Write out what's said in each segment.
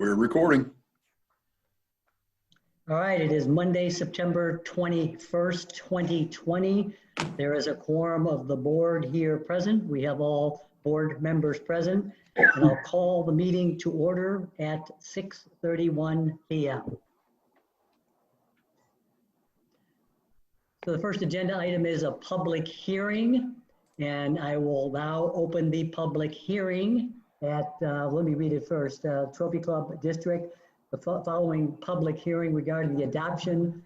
We're recording. All right, it is Monday, September 21st, 2020. There is a quorum of the board here present. We have all board members present, and I'll call the meeting to order at 6:31 p.m. So the first agenda item is a public hearing, and I will now open the public hearing at, let me read it first, Trophy Club District. The following public hearing regarding the adoption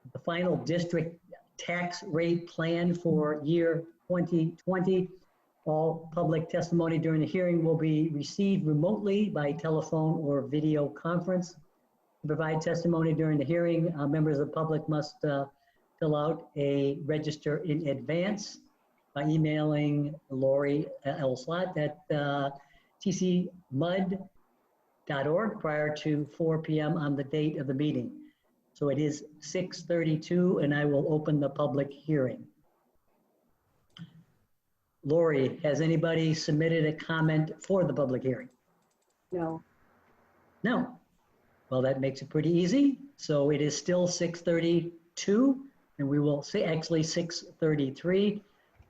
of the final district tax rate plan for year 2020. All public testimony during the hearing will be received remotely by telephone or video conference. To provide testimony during the hearing, members of the public must fill out a register in advance by emailing Lori L. Slot at tcmud.org prior to 4 p.m. on the date of the meeting. So it is 6:32 and I will open the public hearing. Lori, has anybody submitted a comment for the public hearing? No. No. Well, that makes it pretty easy. So it is still 6:32 and we will say actually 6:33.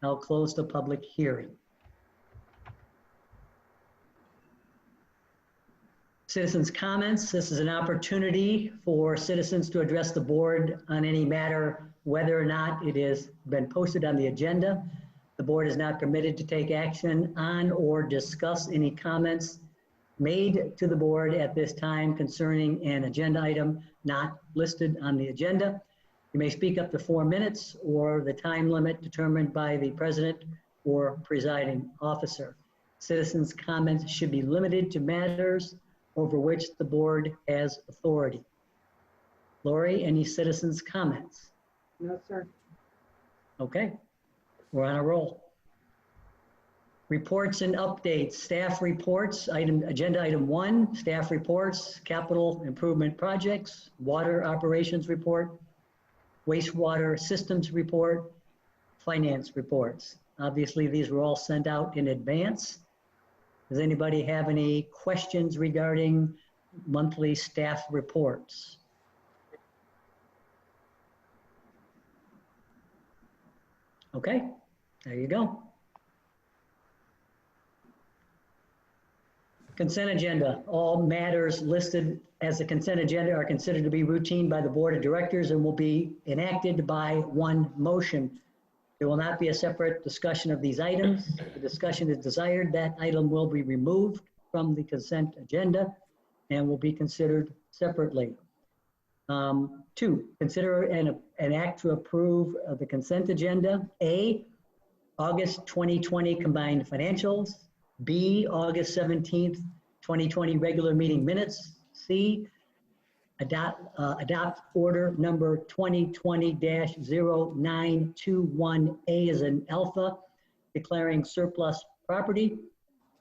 I'll close the public hearing. Citizens' comments. This is an opportunity for citizens to address the board on any matter, whether or not it has been posted on the agenda. The board is not permitted to take action on or discuss any comments made to the board at this time concerning an agenda item not listed on the agenda. You may speak up to 4 minutes or the time limit determined by the president or presiding officer. Citizens' comments should be limited to matters over which the board has authority. Lori, any citizens' comments? No, sir. Okay, we're on a roll. Reports and updates, staff reports, agenda item 1, staff reports, capital improvement projects, water operations report, wastewater systems report, finance reports. Obviously, these were all sent out in advance. Does anybody have any questions regarding monthly staff reports? Okay, there you go. Consent agenda. All matters listed as the consent agenda are considered to be routine by the board of directors and will be enacted by one motion. There will not be a separate discussion of these items. If the discussion is desired, that item will be removed from the consent agenda and will be considered separately. 2, consider an act to approve the consent agenda. A, August 2020 combined financials. B, August 17th, 2020 regular meeting minutes. C, adopt order number 2020-0921A as an alpha, declaring surplus property.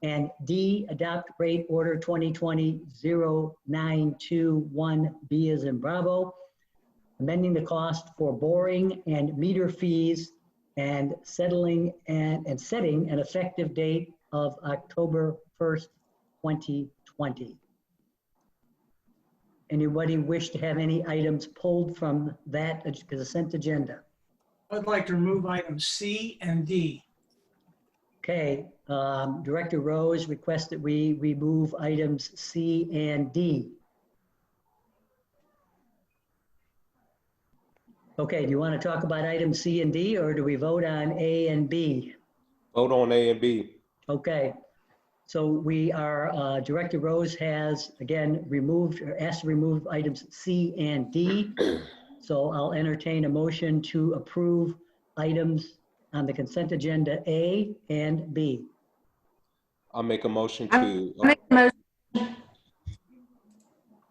And D, adopt rate order 2020-0921B as in Bravo, amending the cost for boring and meter fees and setting an effective date of October 1st, 2020. Anybody wish to have any items pulled from that consent agenda? I'd like to remove items C and D. Okay, Director Rose requests that we remove items C and D. Okay, do you want to talk about items C and D or do we vote on A and B? Vote on A and B. Okay, so we are, Director Rose has again removed or asked to remove items C and D. So I'll entertain a motion to approve items on the consent agenda A and B. I'll make a motion to.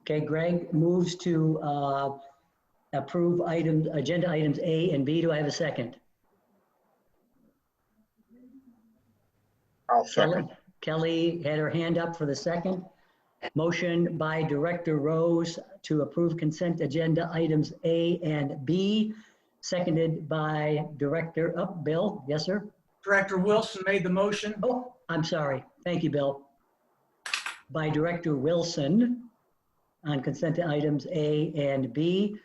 Okay, Greg moves to approve agenda items A and B. Do I have a second? I'll second. Kelly had her hand up for the second. Motion by Director Rose to approve consent agenda items A and B, seconded by Director, Bill, yes, sir? Director Wilson made the motion. Oh, I'm sorry. Thank you, Bill. by Director Wilson on consent items A and B.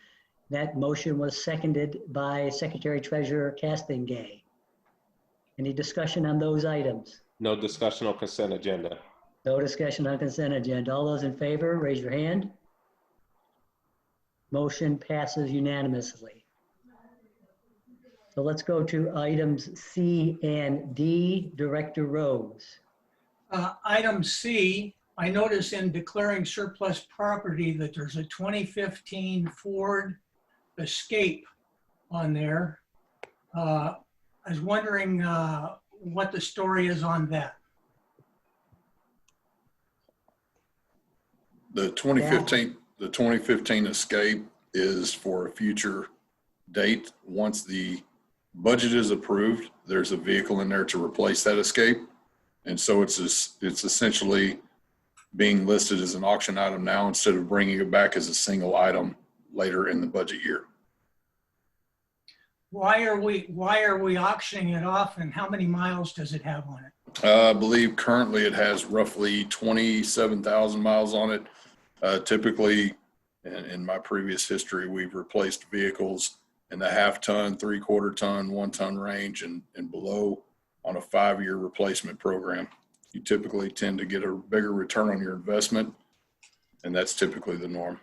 That motion was seconded by Secretary Treasurer Castingay. Any discussion on those items? No discussion on consent agenda. No discussion on consent agenda. All those in favor, raise your hand. Motion passes unanimously. So let's go to items C and D. Director Rose. Item C, I notice in declaring surplus property that there's a 2015 Ford Escape on there. I was wondering what the story is on that. The 2015 Escape is for a future date. Once the budget is approved, there's a vehicle in there to replace that Escape. And so it's essentially being listed as an auction item now instead of bringing it back as a single item later in the budget year. Why are we auctioning it off, and how many miles does it have on it? I believe currently it has roughly 27,000 miles on it. Typically, in my previous history, we've replaced vehicles in the half-ton, three-quarter-ton, one-ton range and below on a 5-year replacement program. You typically tend to get a bigger return on your investment, and that's typically the norm.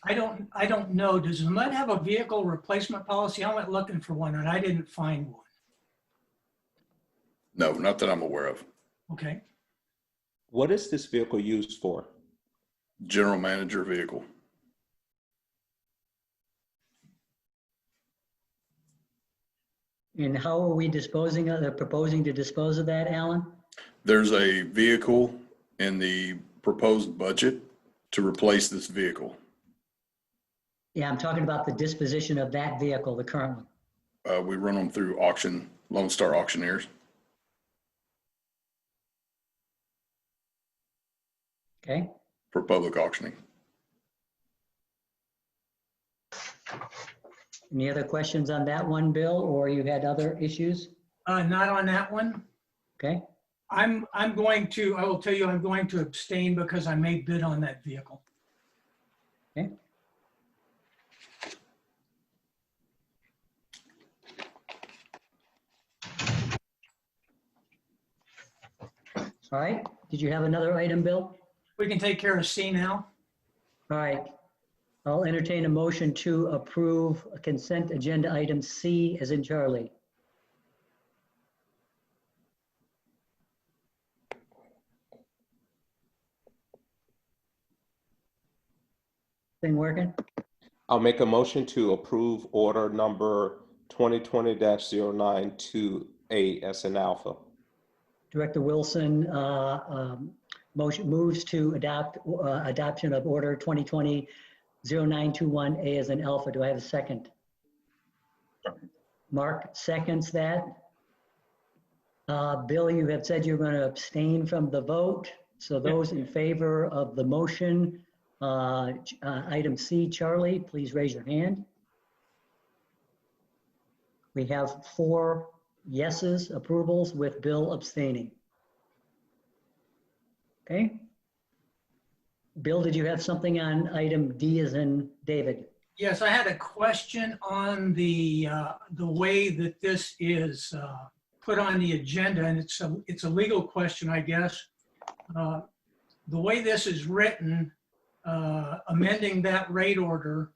I don't know. Does the MUD have a vehicle replacement policy? I went looking for one and I didn't find one. No, not that I'm aware of. Okay. What is this vehicle used for? General manager vehicle. And how are we disposing of, proposing to dispose of that, Alan? There's a vehicle in the proposed budget to replace this vehicle. Yeah, I'm talking about the disposition of that vehicle, the current one. We run them through auction, Lone Star Auctioneers. Okay. For public auctioning. Any other questions on that one, Bill, or you had other issues? Not on that one. Okay. I will tell you, I'm going to abstain because I may bid on that vehicle. Okay. All right. Did you have another item, Bill? We can take care of C now. All right. I'll entertain a motion to approve a consent agenda item C as in Charlie. Thing working? I'll make a motion to approve order number 2020-092A as an alpha. Director Wilson motion moves to adoption of order 2020-0921A as an alpha. Do I have a second? Mark seconds that. Bill, you have said you're going to abstain from the vote. So those in favor of the motion, item C, Charlie, please raise your hand. We have 4 yeses, approvals, with Bill abstaining. Okay. Bill, did you have something on item D as in David? Yes, I had a question on the way that this is put on the agenda, and it's a legal question, I guess. The way this is written, amending that rate order,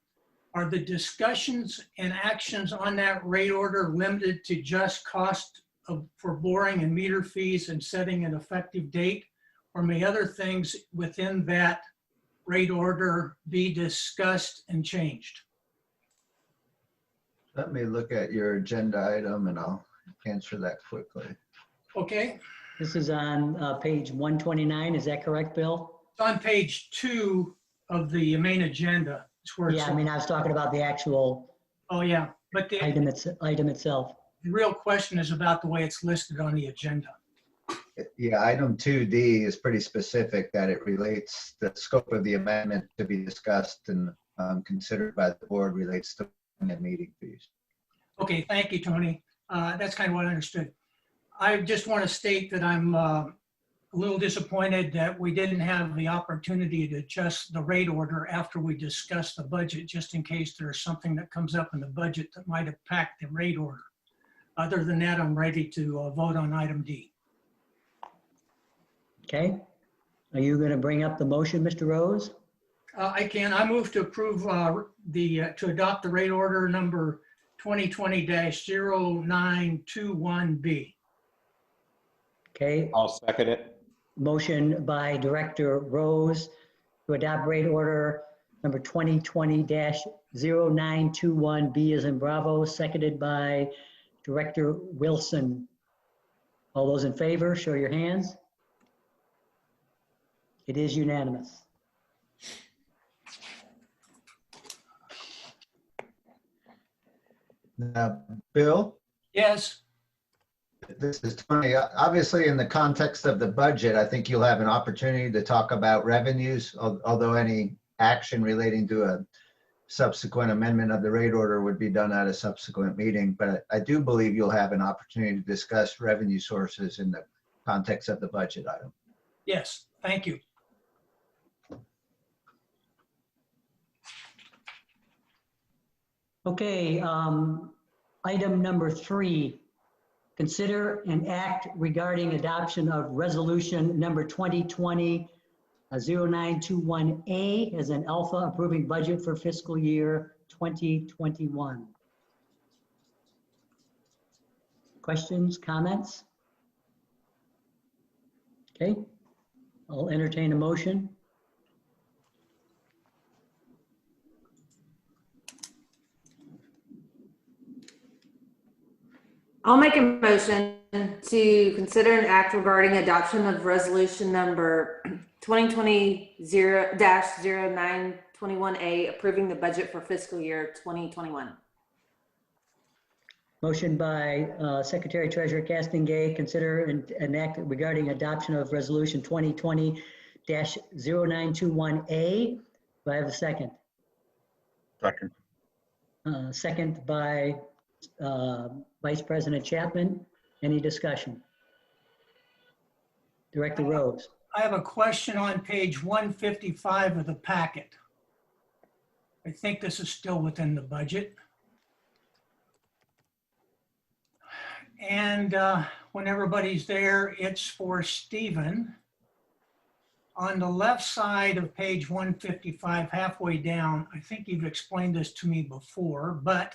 are the discussions and actions on that rate order limited to just cost for boring and meter fees and setting an effective date? Or may other things within that rate order be discussed and changed? Let me look at your agenda item and I'll answer that quickly. Okay, This is on page 129. Is that correct, Bill? it's on page 2 of the main agenda. It's where it's, Yeah, I mean, I was talking about the actual oh yeah, but the item itself. real question is about the way it's listed on the agenda. Yeah, item 2D is pretty specific that it relates, the scope of the amendment to be discussed and considered by the board relates to meeting fees. Okay, thank you, Tony. That's kind of what I understood. I just want to state that I'm a little disappointed that we didn't have the opportunity to adjust the rate order after we discussed the budget, just in case there's something that comes up in the budget that might impact the rate order. Other than that, I'm ready to vote on item D. Okay. Are you going to bring up the motion, Mr. Rose? I move to approve to adopt the rate order number 2020-0921B. Okay. I'll second it. Motion by Director Rose to adopt rate order number 2020-0921B as in Bravo, seconded by Director Wilson. All those in favor, show your hands. It is unanimous. Bill, Yes. this is Tony. Obviously, in the context of the budget, I think you'll have an opportunity to talk about revenues, although any action relating to a subsequent amendment of the rate order would be done at a subsequent meeting. But I do believe you'll have an opportunity to discuss revenue sources in the context of the budget item. Yes. Thank you. Okay, item number 3, consider an act regarding adoption of resolution number 2020-0921A as an alpha approving budget for fiscal year 2021. Questions, comments? Okay, I'll entertain a motion. I'll make a motion to consider an act regarding adoption of resolution number 2020-0921A, approving the budget for fiscal year 2021. Motion by Secretary Treasurer Castengay, consider an act regarding adoption of resolution 2020-0921A. Do I have a second? Second. Second by Vice President Chapman. Any discussion? Director Rose. I have a question on page 155 of the packet. I think this is still within the budget. And when everybody's there, it's for Stephen. On the left side of page 155, halfway down, I think you've explained this to me before, but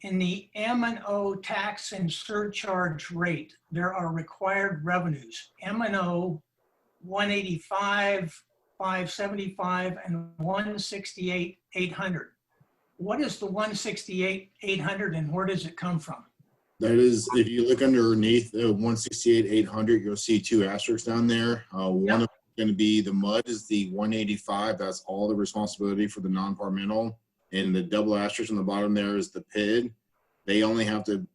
in the M&O tax and surcharge rate, there are required revenues. M&O 185, 575, and 168,800. What is the 168,800 and where does it come from? That is, if you look underneath the 168,800, you'll see 2 asterisks down there. One of going to be the MUD is the 185. That's all the responsibility for the non-departmental. And the double asterisk on the bottom there is the PID. They only have to,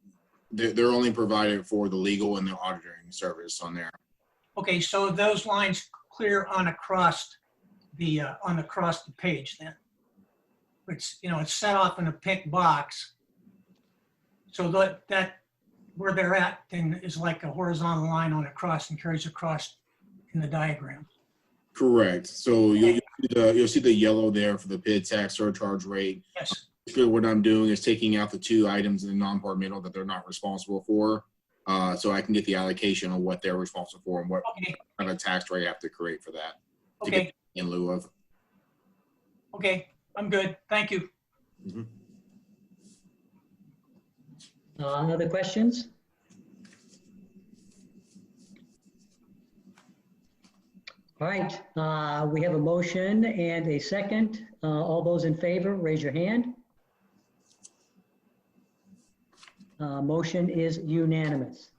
they're only provided for the legal and the auditing service on there. Okay, so those lines clear on across the page then. It's, you know, it's set off in a pink box. So that where they're at then is like a horizontal line on a cross and carries across in the diagram. Correct. So you'll see the yellow there for the PID tax surcharge rate. Yes. Basically what I'm doing is taking out the 2 items in the non-departmental that they're not responsible for. So I can get the allocation of what they're responsible for and what kind of tax rate I have to create for that. To Okay. get in lieu of. Okay, I'm good. Thank you. Mm-hmm. Other questions? All right, we have a motion and a second. All those in favor, raise your hand. Motion is unanimous.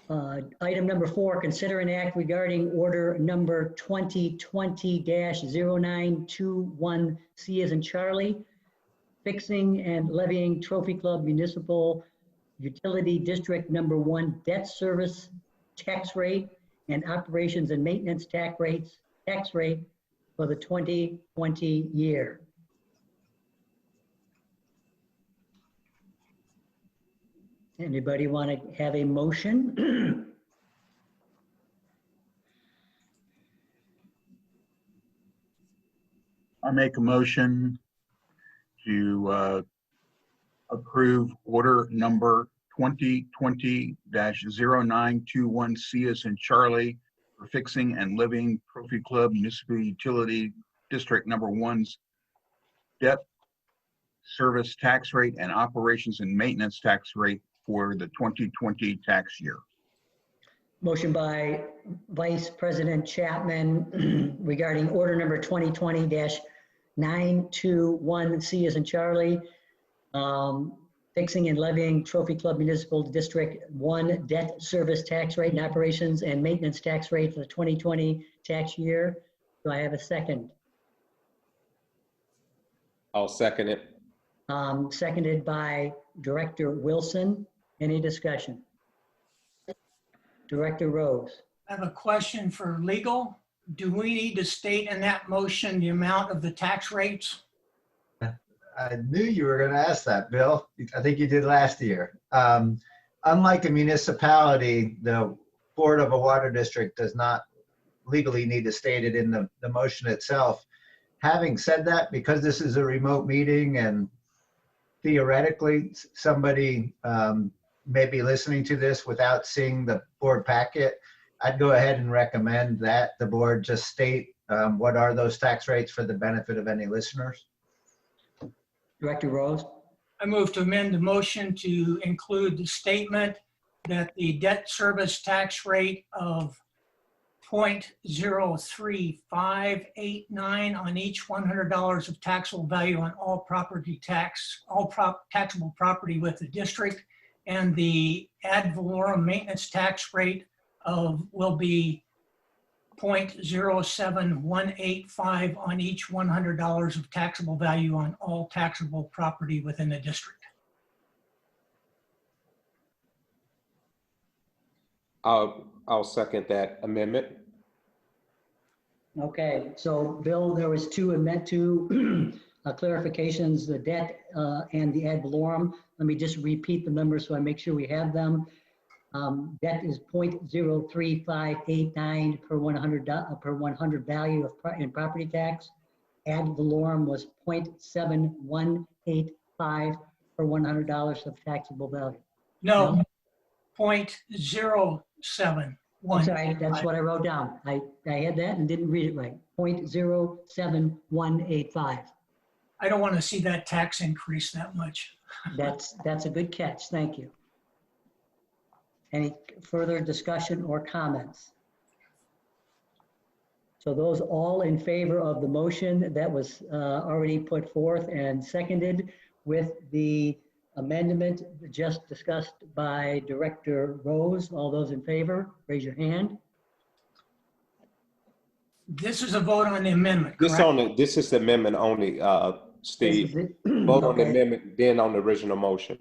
Item number 4, consider an act regarding order number 2020-0921C as in Charlie, fixing and levying Trophy Club Municipal Utility District Number 1 debt service tax rate and operations and maintenance tax rate for the 2020 year. Anybody want to have a motion? I make a motion to approve order number 2020-0921C as in Charlie for fixing and living Trophy Club Municipal Utility District Number One's debt service tax rate and operations and maintenance tax rate for the 2020 tax year. Motion by Vice President Chapman regarding order number 2020-921C as in Charlie, fixing and levying Trophy Club Municipal District 1 debt service tax rate and operations and maintenance tax rate for the 2020 tax year. Do I have a second? I'll second it. Seconded by Director Wilson. Any discussion? Director Rose. I have a question for legal. Do we need to state in that motion the amount of the tax rates? I knew you were going to ask that, Bill. I think you did last year. Unlike a municipality, the board of a water district does not legally need to state it in the motion itself. Having said that, because this is a remote meeting and theoretically somebody may be listening to this without seeing the board packet, I'd go ahead and recommend that the board just state what are those tax rates for the benefit of any listeners. Director Rose. I move to amend the motion to include the statement that the debt service tax rate of 0.03589 on each $100 of taxable value on all taxable property with the district, and the ad valorem maintenance tax rate will be 0.07185 on each $100 of taxable value on all taxable property within the district. I'll second that amendment. Okay, so Bill, there was two clarifications, the debt and the ad valorem. Let me just repeat the numbers so I make sure we have them. Debt is 0.03589 per 100 value in property tax. Ad valorem was 0.7185 per $100 of taxable value. No, 0.07. I'm sorry, that's what I wrote down. I had that and didn't read it right. 0.07185. I don't want to see that tax increase that much. That's a good catch. Thank you. Any further discussion or comments? So those all in favor of the motion that was already put forth and seconded with the amendment just discussed by Director Rose, all those in favor, raise your hand. This is a vote on the amendment, correct? This is the amendment only, Steve. This is it. Vote on the Okay. amendment, then on the original motion.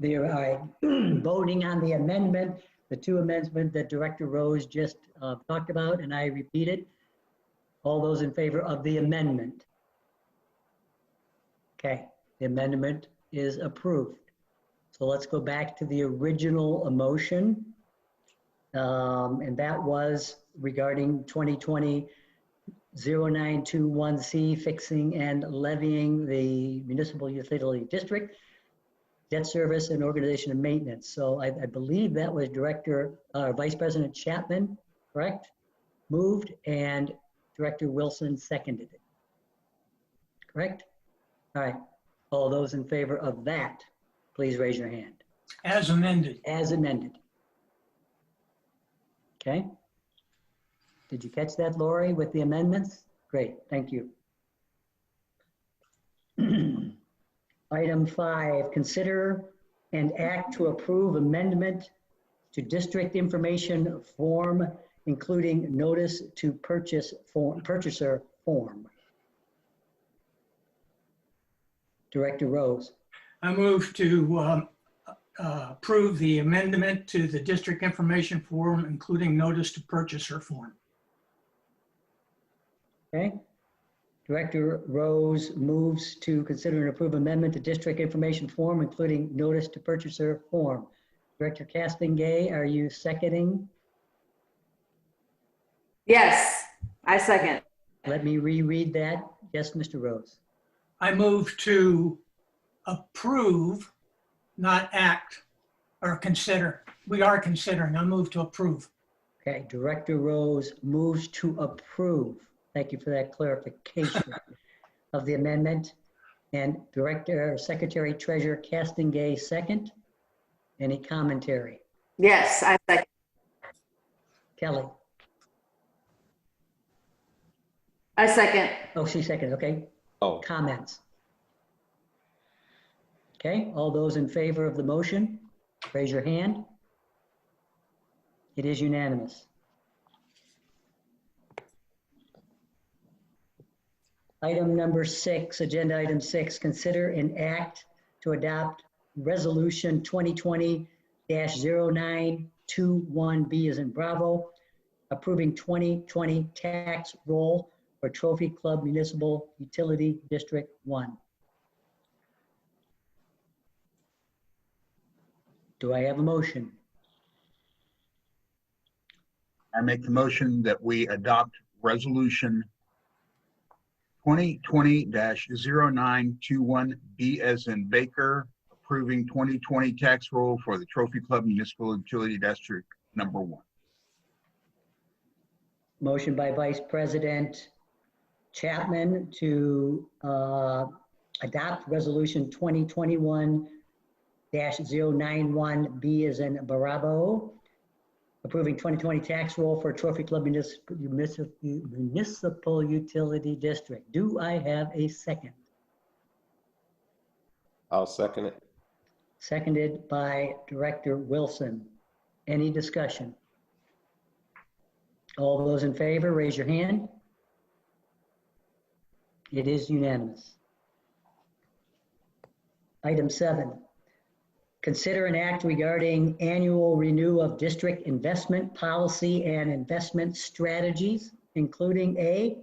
All right, voting on the amendment, the two amendments that Director Rose just talked about, and I repeat it. All those in favor of the amendment? Okay, the amendment is approved. So let's go back to the original motion. And that was regarding 2020-0921C, fixing and levying the municipal utility district, debt service and organization and maintenance. So I believe that was Vice President Chapman, correct? Moved, and Director Wilson seconded it. Correct? All right. All those in favor of that, please raise your hand. As amended. As amended. Okay. Did you catch that, Lori, with the amendments? Great, thank you. Item 5, consider and act to approve amendment to district information form, including notice to purchase form, purchaser form. Director Rose. I move to approve the amendment to the district information form, including notice to purchaser form. Okay. Director Rose moves to consider and approve amendment to district information form, including notice to purchaser form. Director Castingay, are you seconding? Yes, I second. Let me reread that. Yes, Mr. Rose. I move to approve, not act or consider. We are considering. I move to approve. Okay, Director Rose moves to approve. Thank you for that clarification of the amendment. And Secretary Treasurer Castingay, second. Any commentary? Yes, I second. Kelly? I second. Oh, she seconded, okay. Oh, Comments? Okay, all those in favor of the motion, raise your hand. It is unanimous. Item number 6, agenda item 6, consider an act to adopt resolution 2020-0921B as in Bravo, approving 2020 tax roll for Trophy Club Municipal Utility District 1. Do I have a motion? I make the motion that we adopt resolution 2020-0921B as in Baker, approving 2020 tax roll for the Trophy Club Municipal Utility District number 1. Motion by Vice President Chapman to adopt resolution 2021-091B as in Barabo, approving 2020 tax roll for Trophy Club Municipal Utility District. Do I have a second? I'll second it. Seconded by Director Wilson. Any discussion? All those in favor, raise your hand. It is unanimous. Item 7, consider an act regarding annual renew of district investment policy and investment strategies, including A,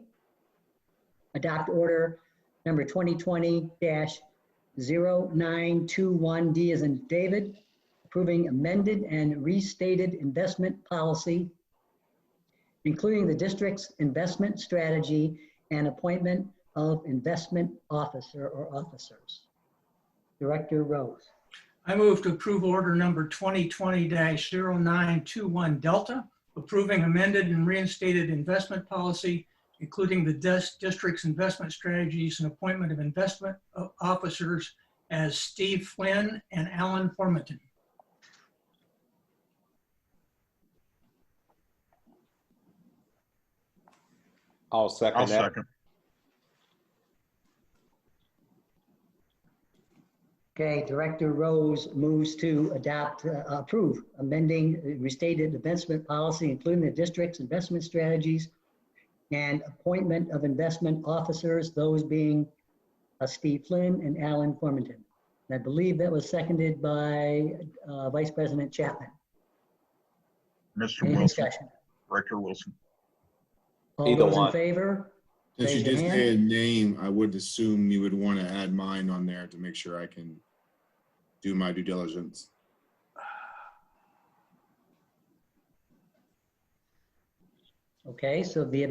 adopt order number 2020-0921D as in David, approving amended and restated investment policy, including the district's investment strategy and appointment of investment officer or officers. Director Rose. I move to approve order number 2020-0921 Delta, approving amended and reinstated investment policy, including the district's investment strategies and appointment of investment officers as Steve Flynn and Alan Formanton. I'll second I'll that. second. Okay, Director Rose moves to approve amending restated investment policy, including the district's investment strategies and appointment of investment officers, those being Steve Flynn and Alan Formanton. And I believe that was seconded by Vice President Chapman. Mr. Any Wilson, discussion? Director Wilson. All Either those in one. favor? Since you Raise your just hand. say a name, I would assume you would want to add mine on there to make sure I can do my due diligence. Okay, so the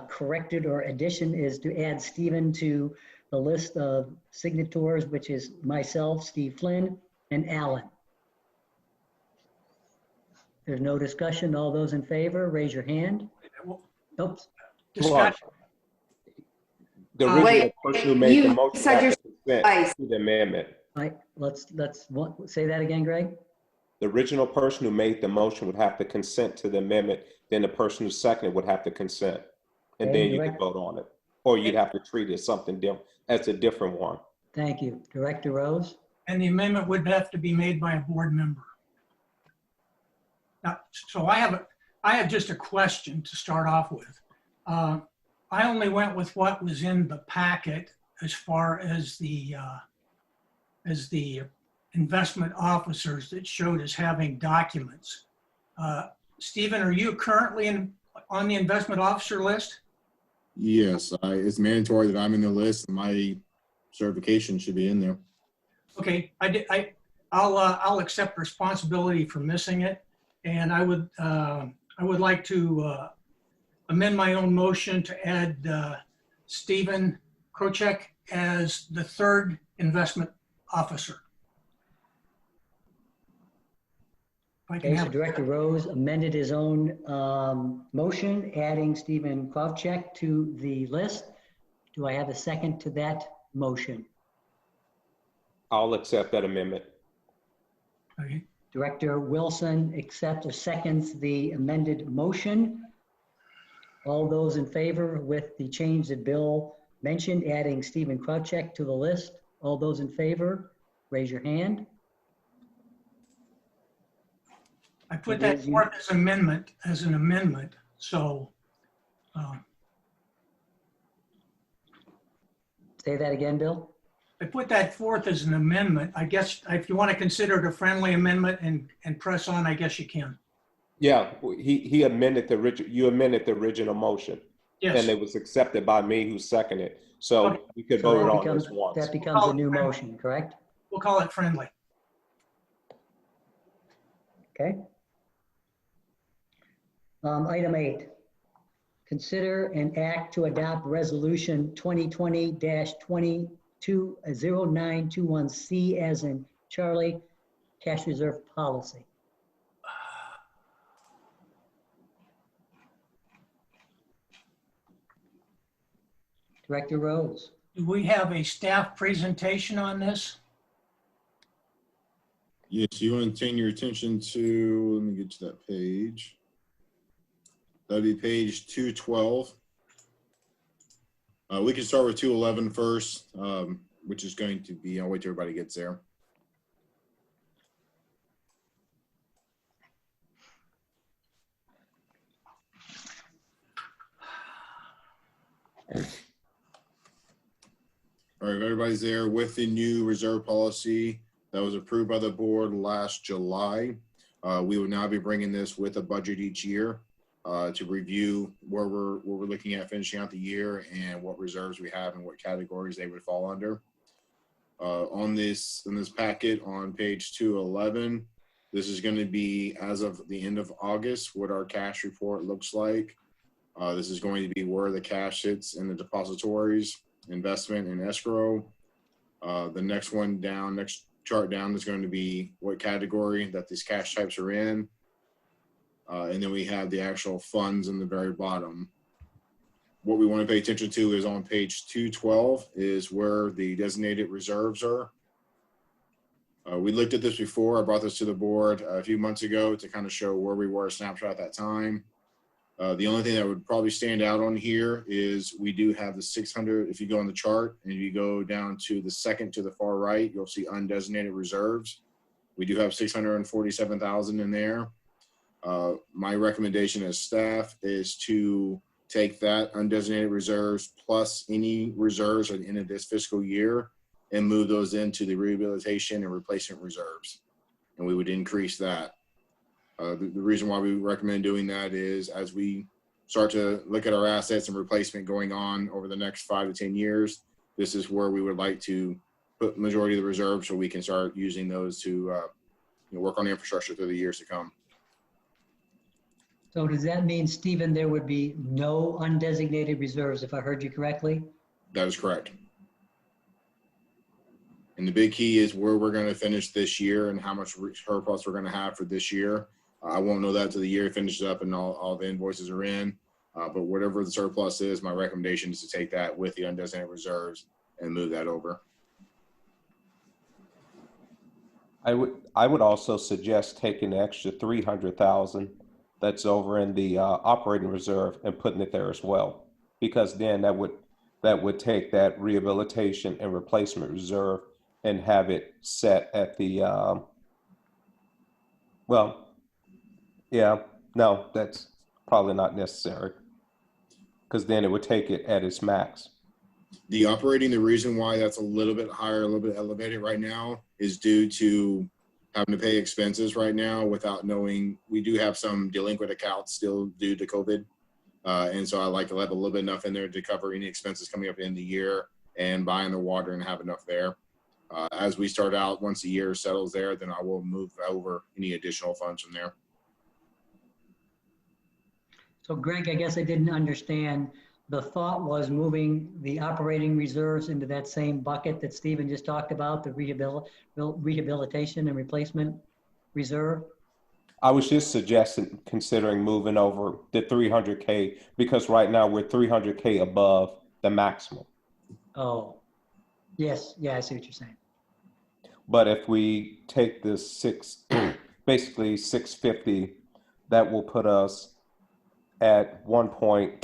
corrected or addition is to add Stephen to the list of signatories, which is myself, Steve Flynn, and Alan. There's no discussion. All those in favor, raise your hand. Oops. Discussion. The original Wait, person who made the you motion said has to consent twice. to the amendment. Let's say that again, Greg. The original person who made the motion would have to consent to the amendment, then the person who seconded would have to consent. And Okay, then you could vote on it. Or you'd have to treat it as something different, as a different one. Thank you. Director Rose. And the amendment would have to be made by a board member. Now, so I have just a question to start off with. I only went with what was in the packet as far as the investment officers that showed as having documents. Stephen, are you currently on the investment officer list? Yes, it's mandatory that I'm in the list and my certification should be in there. Okay, I'll accept responsibility for missing it. And I would like to amend my own motion to add Stephen Krochek as the third investment officer. If I can Okay, so have, Director Rose amended his own motion, adding Stephen Kravchek to the list. Do I have a second to that motion? I'll accept that amendment. okay. Director Wilson accepts or seconds the amended motion. All those in favor with the change that Bill mentioned, adding Stephen Kravchek to the list. All those in favor, raise your hand. I put It that is you- forth as an amendment. So Say that again, Bill. I put that forth as an amendment. I guess if you want to consider it a friendly amendment and press on, I guess you can. Yeah, he amended you amended the original motion. Yes. And it was accepted by me who seconded it. So Okay. we could So vote that on becomes, this once. that becomes a new motion, correct? We'll call it friendly. Okay. Item 8, consider an act to adopt resolution 2020-220921C as in Charlie, cash reserve policy. Director Rose. Do we have a staff presentation on this? Yes, you want to turn your attention to, let me get to that page. That'd be page 212. We can start with 211 first, which is going to be, I'll wait till everybody gets there. All right, everybody's there with the new reserve policy that was approved by the board last July. We will now be bringing this with a budget each year to review where we're looking at finishing out the year and what reserves we have and what categories they would fall under. In this packet on page 211, this is going to be as of the end of August what our cash report looks like. This is going to be where the cash sits in the depositories, investment and escrow. The next chart down is going to be what category that these cash types are in. And then we have the actual funds in the very bottom. What we want to pay attention to is on page 212 is where the designated reserves are. We looked at this before. I brought this to the board a few months ago to kind of show where we were, a snapshot at that time. The only thing that would probably stand out on here is we do have the 600. If you go on the chart and you go down to the second to the far right, you'll see undesignated reserves. We do have 647,000 in there. My recommendation as staff is to take that undesignated reserves plus any reserves at the end of this fiscal year and move those into the rehabilitation and replacement reserves. And we would increase that. The reason why we recommend doing that is as we start to look at our assets and replacement going on over the next 5 to 10 years, this is where we would like to put majority of the reserves so we can start using those to work on the infrastructure through the years to come. So does that mean, Stephen, there would be no undesignated reserves, if I heard you correctly? That is correct. And the big key is where we're going to finish this year and how much surplus we're going to have for this year. I won't know that till the year finishes up and all the invoices are in. But whatever the surplus is, my recommendation is to take that with the undesignated reserves and move that over. I would also suggest taking the extra 300,000 that's over in the operating reserve and putting it there as well, because then that would take that rehabilitation and replacement reserve and have it set at the no, that's probably not necessary, because then it would take it at its max. The operating, the reason why that's a little bit higher, a little bit elevated right now is due to having to pay expenses right now without knowing. We do have some delinquent accounts still due to COVID. And so I like to have a little bit enough in there to cover any expenses coming up in the year and buying the water and have enough there. As we start out, once the year settles there, then I will move over any additional funds from there. So Greg, I guess I didn't understand. The thought was moving the operating reserves into that same bucket that Stephen just talked about, the rehabilitation and replacement reserve? I was just suggesting considering moving over the 300K because right now we're 300K above the maximum. Oh, yes. Yeah, I see what you're saying. But if we take this basically 650, that will put us at 1.57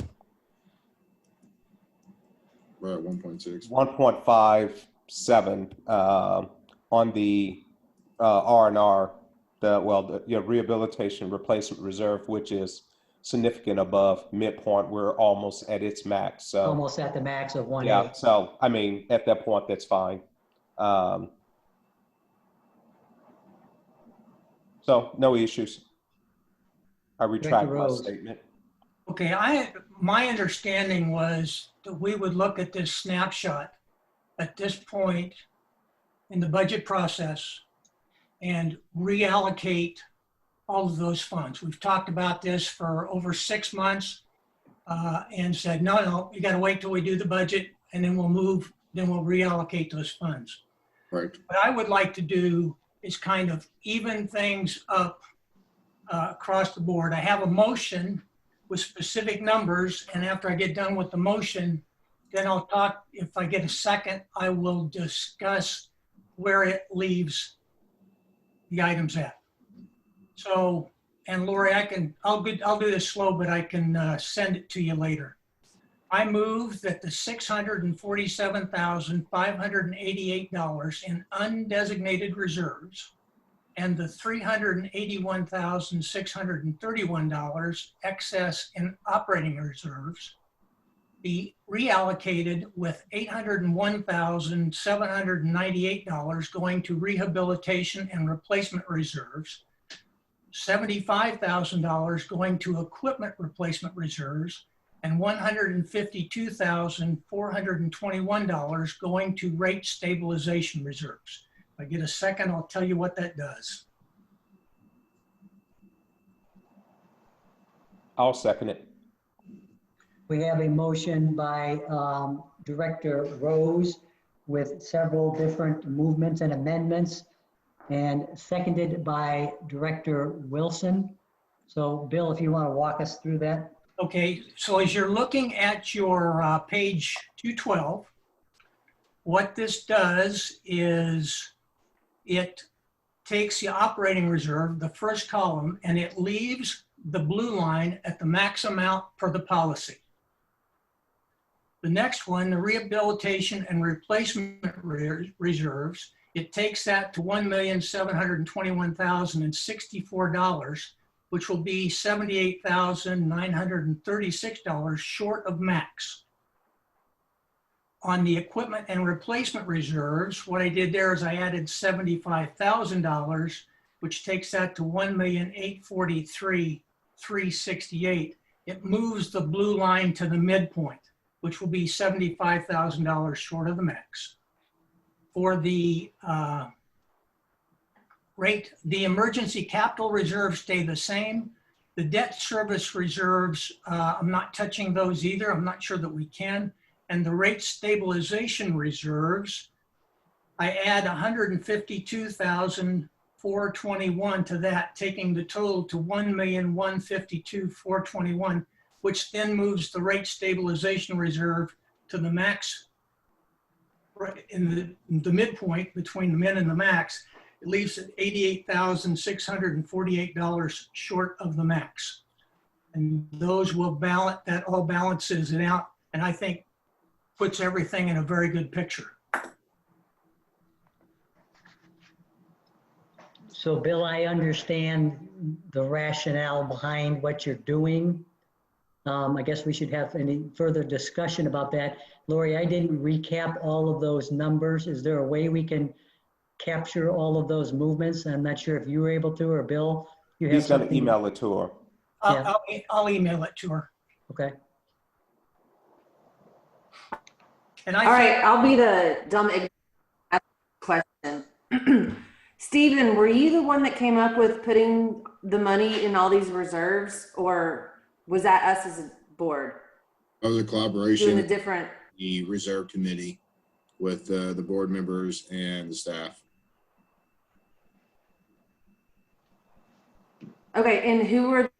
We're at 1.6. on the R&R, the rehabilitation replacement reserve, which is significant above midpoint. We're almost at its max. So Almost at the max of 1A. yeah. So I mean, at that point, that's fine. So no issues. I retract my Rose. statement. Okay, my understanding was that we would look at this snapshot at this point in the budget process and reallocate all of those funds. We've talked about this for over 6 months and said, no, you got to wait till we do the budget and then we'll reallocate those funds. Right. What I would like to do is kind of even things up across the board. I have a motion with specific numbers, and after I get done with the motion, then I'll talk. If I get a second, I will discuss where it leaves the items at. So, and Lori, I'll do this slow, but I can send it to you later. I move that the $647,588 in undesignated reserves and the $381,631 excess in operating reserves be reallocated with $801,798 going to rehabilitation and replacement reserves, $75,000 going to equipment replacement reserves, and $152,421 going to rate stabilization reserves. If I get a second, I'll tell you what that does. I'll second it. We have a motion by Director Rose with several different movements and amendments, and seconded by Director Wilson. So Bill, if you want to walk us through that. Okay, so as you're looking at your page 212, what this does is it takes the operating reserve, the first column, and it leaves the blue line at the max amount per the policy. The next one, the rehabilitation and replacement reserves, it takes that to $1,721,064, which will be $78,936 short of max. On the equipment and replacement reserves, what I did there is I added $75,000, which takes that to $1,843,368. It moves the blue line to the midpoint, which will be $75,000 short of the max. For the rate, the emergency capital reserves stay the same. The debt service reserves, I'm not touching those either. I'm not sure that we can. And the rate stabilization reserves, I add $152,421 to that, taking the total to $1,152,421, which then moves the rate stabilization reserve to the max, right in the midpoint between the min and the max. It leaves at $88,648 short of the max. And those will balance, that all balances it out, and I think puts everything in a very good picture. So Bill, I understand the rationale behind what you're doing. I guess we should have any further discussion about that. Lori, I didn't recap all of those numbers. Is there a way we can capture all of those movements? I'm not sure if you were able to, or Bill, you have He's going to something? email it to her. I'll email it to her. Okay. And All right, I'll be the dumb question. Stephen, were you the one that came up with putting the money in all these reserves, or was that us as a board That was a doing collaboration the with different? the reserve committee with the board members and the staff. Okay, and who were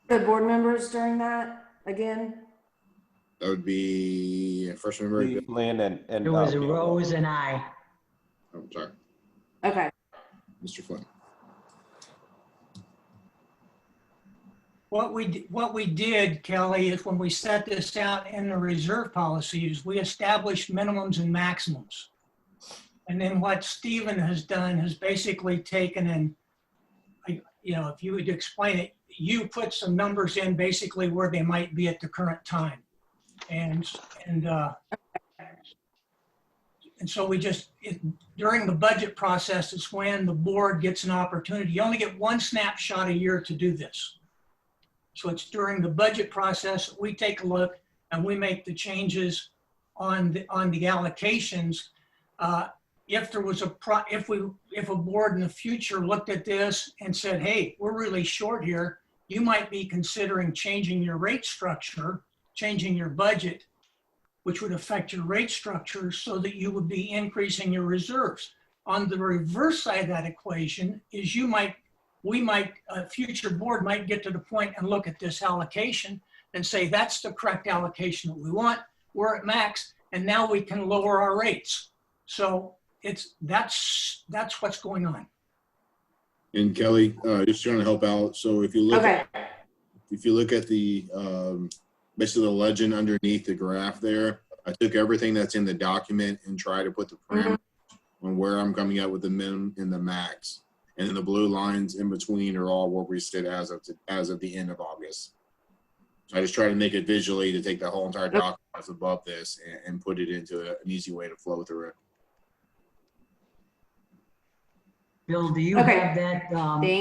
the board members during that again? That would be first member. Steve, Lynn, and It was Bill. Rose and I. Oh, sorry, Okay. Mr. Flynn. What we did, Kelly, is when we set this out in the reserve policies, we established minimums and maximums. And then what Stephen has done has basically taken and, if you would explain it, you put some numbers in basically where they might be at the current time. And so we just, during the budget process is when the board gets an opportunity. You only get one snapshot a year to do this. So it's during the budget process, we take a look and we make the changes on the allocations. If there was if a board in the future looked at this and said, hey, we're really short here, you might be considering changing your rate structure, changing your budget, which would affect your rate structure so that you would be increasing your reserves. On the reverse side of that equation is a future board might get to the point and look at this allocation and say, that's the correct allocation that we want. We're at max, and now we can lower our rates. So that's what's going on. And Kelly, just trying to help out. So if you look at the basically the legend underneath the graph there, I took everything that's in the document and tried to put the parameters on where I'm coming out with the minimum and the max. And then the blue lines in between are all where we sit as of the end of August. So I just try to make it visually to take the whole entire document that's above this and put it into an easy way to flow through it. Bill, do you Okay. have that,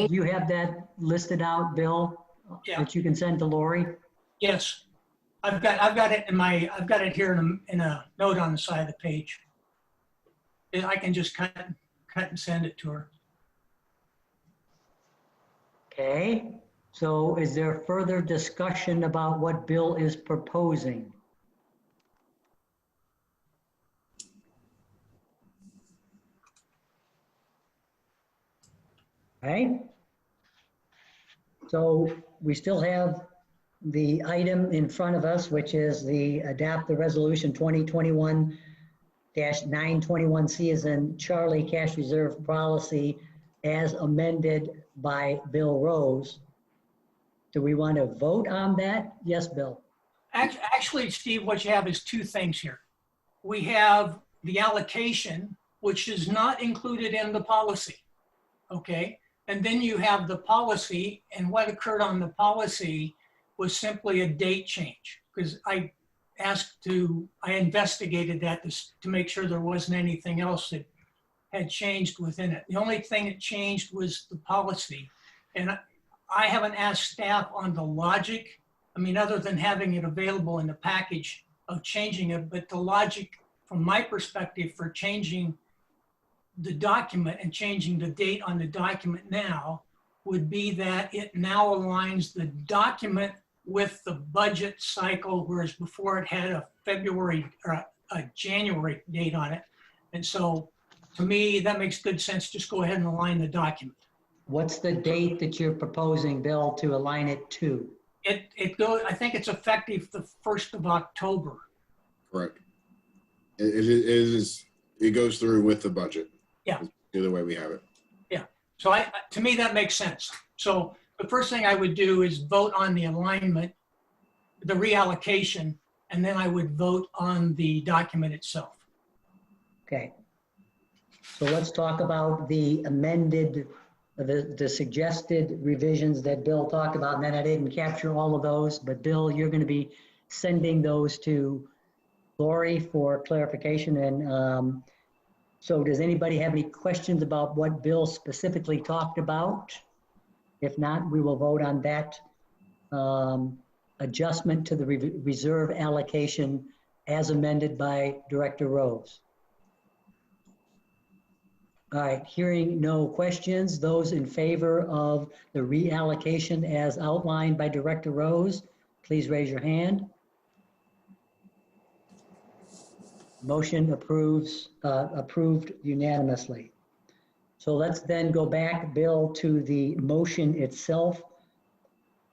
do you have that listed out, Bill? Yeah. That you can send to Lori? Yes, I've got it here in a note on the side of the page. I can just cut and send it to her. Okay, so is there further discussion about what Bill is proposing? Okay. So we still have the item in front of us, which is the adopt the resolution 2021-921C as in Charlie cash reserve policy as amended by Bill Rose. Do we want to vote on that? Yes, Bill. Actually, Steve, what you have is two things here. We have the allocation, which is not included in the policy, okay? And then you have the policy, and what occurred on the policy was simply a date change, because I investigated that to make sure there wasn't anything else that had changed within it. The only thing that changed was the policy. And I haven't asked staff on the logic, other than having it available in the package of changing it, but the logic from my perspective for changing the document and changing the date on the document now would be that it now aligns the document with the budget cycle, whereas before it had a February or a January date on it. And so to me, that makes good sense. Just go ahead and align the document. What's the date that you're proposing, Bill, to align it to? It goes, I think it's effective the 1st of October. Correct. It goes through with the budget. Yeah. The other way we have it. Yeah. So to me, that makes sense. So the first thing I would do is vote on the alignment, the reallocation, and then I would vote on the document itself. Okay. So let's talk about the amended, the suggested revisions that Bill talked about, and then I didn't capture all of those, but Bill, you're going to be sending those to Lori for clarification. And so does anybody have any questions about what Bill specifically talked about? If not, we will vote on that adjustment to the reserve allocation as amended by Director Rose. All right, hearing no questions, those in favor of the reallocation as outlined by Director Rose, please raise your hand. Motion approved unanimously. So let's then go back, Bill, to the motion itself,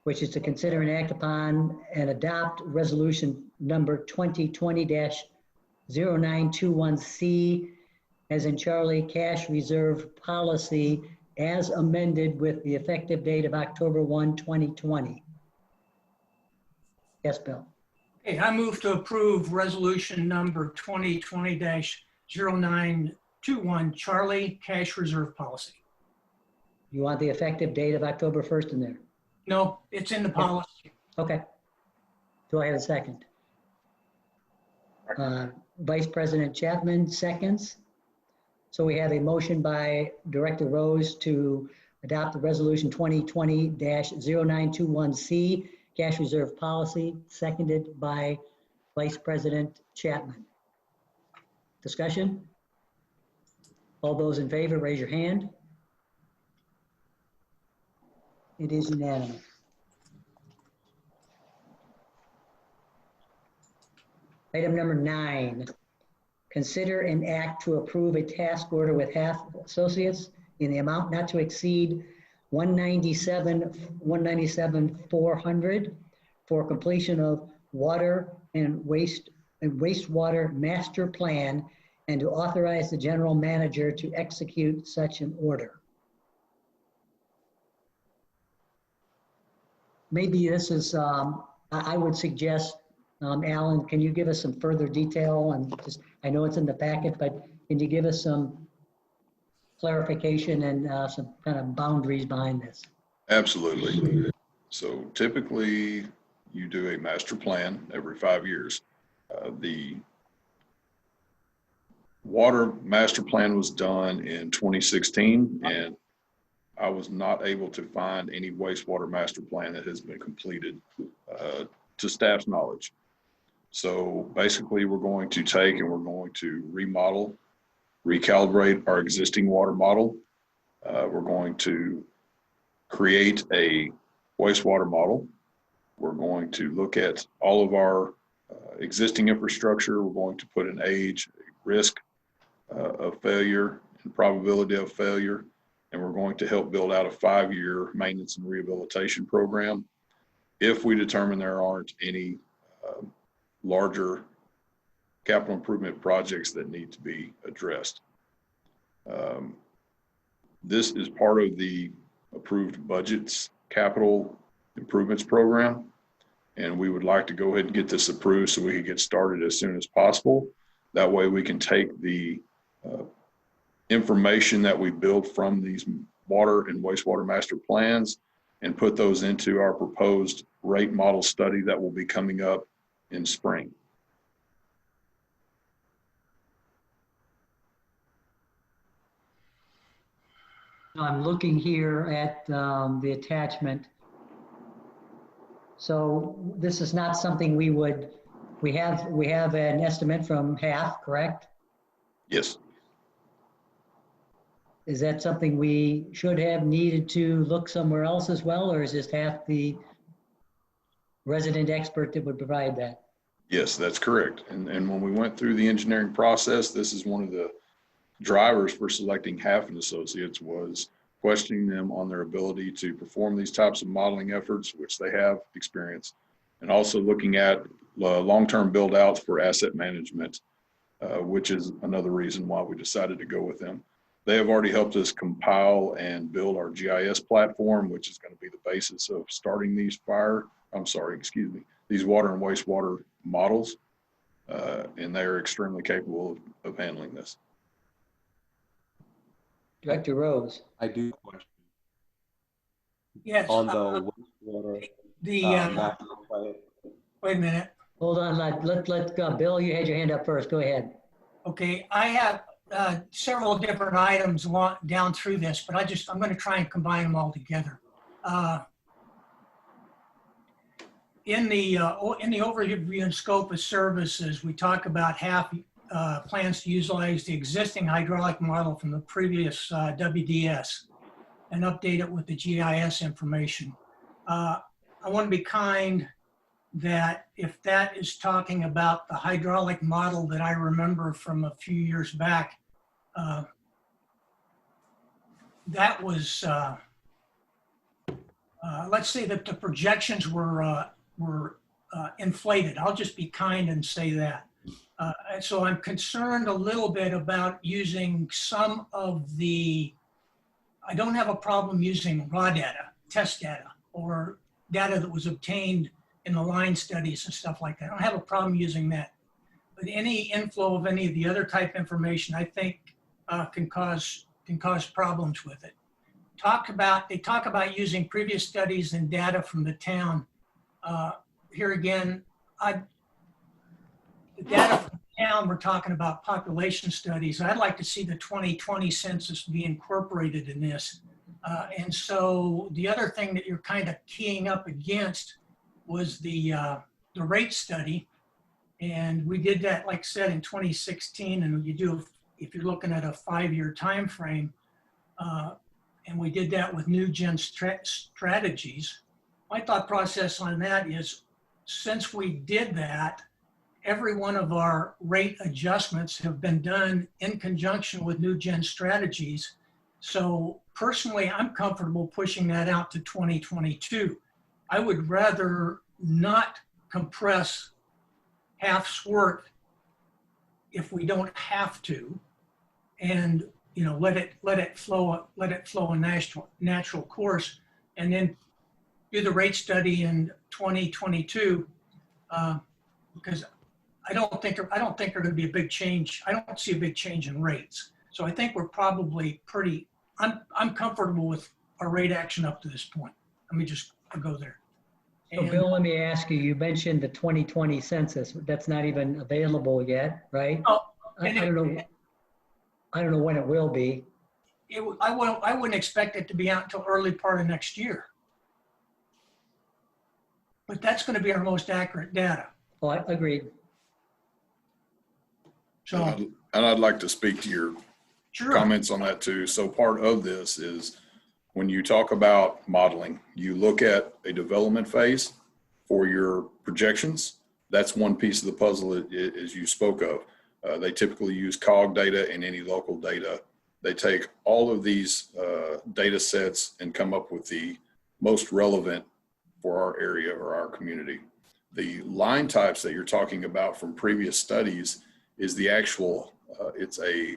which is to consider and act upon and adopt resolution number 2020-0921C, as in Charlie, cash reserve policy as amended with the effective date of October 1, 2020. Yes, Bill. Okay, I move to approve resolution number 2020-0921, Charlie Cash Reserve Policy. You want the effective date of October 1st in there? No, it's in the policy. Okay. Do I have a second? Vice President Chapman seconds. So we have a motion by Director Rose to adopt the resolution 2020-0921C, cash reserve policy, seconded by Vice President Chapman. Discussion? All those in favor, raise your hand. It is unanimous. Item number 9, consider and act to approve a task order with Half Associates in the amount not to exceed $197,400 for completion of water and wastewater master plan, and to authorize the general manager to execute such an order. Maybe this is, I would suggest, Alan, can you give us some further detail? And just, I know it's in the packet, but can you give us some clarification and some kind of boundaries behind this? Absolutely. So typically you do a master plan every 5 years. The water master plan was done in 2016, and I was not able to find any wastewater master plan that has been completed to staff's knowledge. So basically we're going to take and we're going to remodel, recalibrate our existing water model. We're going to create a wastewater model. We're going to look at all of our existing infrastructure. We're going to put an age, risk of failure, and probability of failure. And we're going to help build out a 5-year maintenance and rehabilitation program if we determine there aren't any larger capital improvement projects that need to be addressed. This is part of the approved budget's capital improvements program, and we would like to go ahead and get this approved so we can get started as soon as possible. That way we can take the information that we build from these water and wastewater master plans and put those into our proposed rate model study that will be coming up in spring. I'm looking here at the attachment. So this is not something we have an estimate from Half, correct? Yes. Is that something we should have needed to look somewhere else as well, or is just Half the resident expert that would provide that? Yes, that's correct. And when we went through the engineering process, this is one of the drivers for selecting Half and Associates, was questioning them on their ability to perform these types of modeling efforts, which they have experience, and also looking at long-term build outs for asset management, which is another reason why we decided to go with them. They have already helped us compile and build our GIS platform, which is going to be the basis of starting these water and wastewater models, and they are extremely capable of handling this. Director Rose. I do question Yes. on the wastewater master plan. Wait a minute. Hold on, let Bill, you had your hand up first. Go ahead. Okay, I have several different items down through this, but I'm going to try and combine them all together. In the overview and scope of services, we talk about Half plans to utilize the existing hydraulic model from the previous WDS and update it with the GIS information. I want to be kind that if that is talking about the hydraulic model that I remember from a few years back, that was, let's say that the projections were inflated. I'll just be kind and say that. And so I'm concerned a little bit about using some of the, I don't have a problem using raw data, test data, or data that was obtained in the line studies and stuff like that. I don't have a problem using that. But any inflow of any of the other type information, I think can cause problems with it. They talk about using previous studies and data from the town. Here again, the data from the town, we're talking about population studies. I'd like to see the 2020 census be incorporated in this. And so the other thing that you're kind of keying up against was the rate study. And we did that, like I said, in 2016. And you do, if you're looking at a 5-year time frame, and we did that with new gen strategies. My thought process on that is, since we did that, every one of our rate adjustments have been done in conjunction with new gen strategies. So personally, I'm comfortable pushing that out to 2022. I would rather not compress half's work if we don't have to, and let it flow a natural course, and then do the rate study in 2022, because I don't think there's going to be a big change. I don't see a big change in rates. So I think we're probably pretty, I'm comfortable with our rate action up to this point. Let me just go there. So Bill, let me ask you, you mentioned the 2020 census. That's not even available yet, right? Oh, I don't know when it will be. I wouldn't expect it to be out until early part of next year. But that's going to be our most accurate data. Oh, I agreed. So, And I'd like to speak to your sure. comments on that too. So part of this is when you talk about modeling, you look at a development phase for your projections. That's one piece of the puzzle as you spoke of. They typically use COG data and any local data. They take all of these data sets and come up with the most relevant for our area or our community. The line types that you're talking about from previous studies is the actual, it's a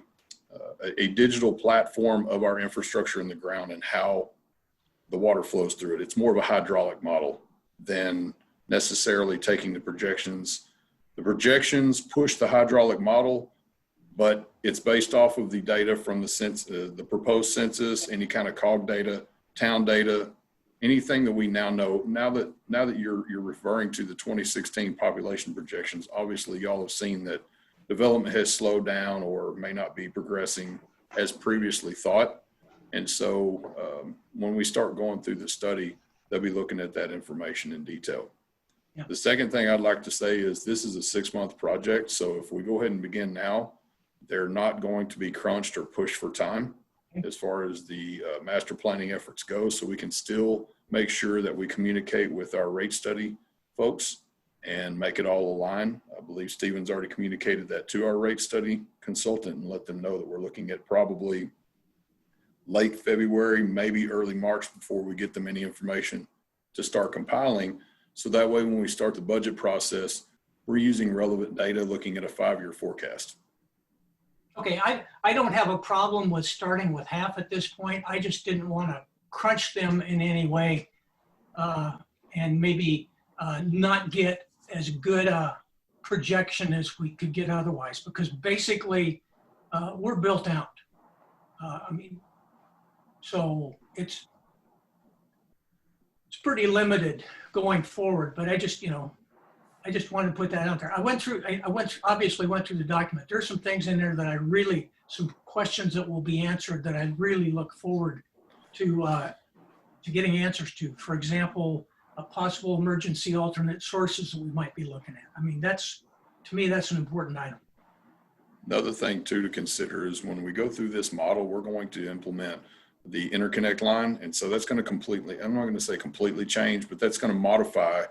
digital platform of our infrastructure in the ground and how the water flows through it. It's more of a hydraulic model than necessarily taking the projections. The projections push the hydraulic model, but it's based off of the data from the proposed census, any kind of COG data, town data, anything that we now know. Now that you're referring to the 2016 population projections, obviously y'all have seen that development has slowed down or may not be progressing as previously thought. And so when we start going through the study, they'll be looking at that information in detail. Yeah. The second thing I'd like to say is this is a 6-month project. So if we go ahead and begin now, they're not going to be crunched or pushed for time as far as the master planning efforts go. So we can still make sure that we communicate with our rate study folks and make it all align. I believe Stephen's already communicated that to our rate study consultant and let them know that we're looking at probably late February, maybe early March before we get them any information to start compiling. So that way, when we start the budget process, we're using relevant data looking at a 5-year forecast. Okay, I don't have a problem with starting with half at this point. I just didn't want to crunch them in any way and maybe not get as good a projection as we could get otherwise, because basically we're built out. So it's pretty limited going forward, but I just wanted to put that out there. I obviously went through the document. There's some things in there that some questions that will be answered that I really look forward to getting answers to. For example, a possible emergency alternate sources that we might be looking at. To me, that's an important item. Another thing too to consider is when we go through this model, we're going to implement the interconnect line. And so that's going to completely, I'm not going to say completely change, but that's going to modify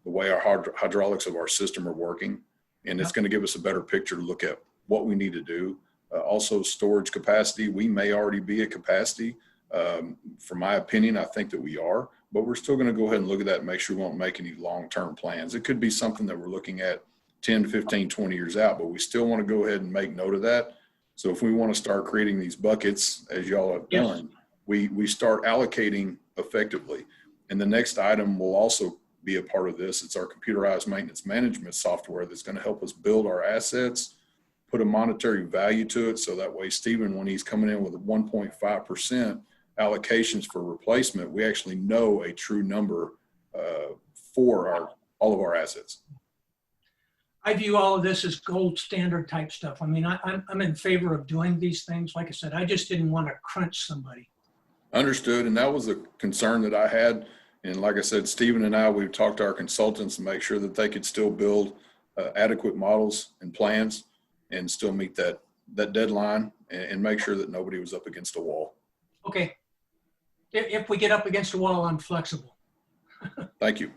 the way our hydraulics of our system are working. And it's going to give us a better picture to look at what we need to do. Also storage capacity, we may already be at capacity. From my opinion, I think that we are, but we're still going to go ahead and look at that and make sure we won't make any long-term plans. It could be something that we're looking at 10 to 15, 20 years out, but we still want to go ahead and make note of that. So if we want to start creating these buckets, as y'all have done, we start allocating effectively. And the next item will also be a part of this. It's our computerized maintenance management software that's going to help us build our assets, put a monetary value to it. So that way, Stephen, when he's coming in with a 1.5% allocations for replacement, we actually know a true number for all of our assets. I view all of this as gold standard type stuff. I mean, I'm in favor of doing these things. Like I said, I just didn't want to crunch somebody. Understood. And that was a concern that I had. And like I said, Stephen and I, we've talked to our consultants to make sure that they could still build adequate models and plans and still meet that deadline and make sure that nobody was up against a wall. Okay. If we get up against a wall, I'm flexible. Thank you.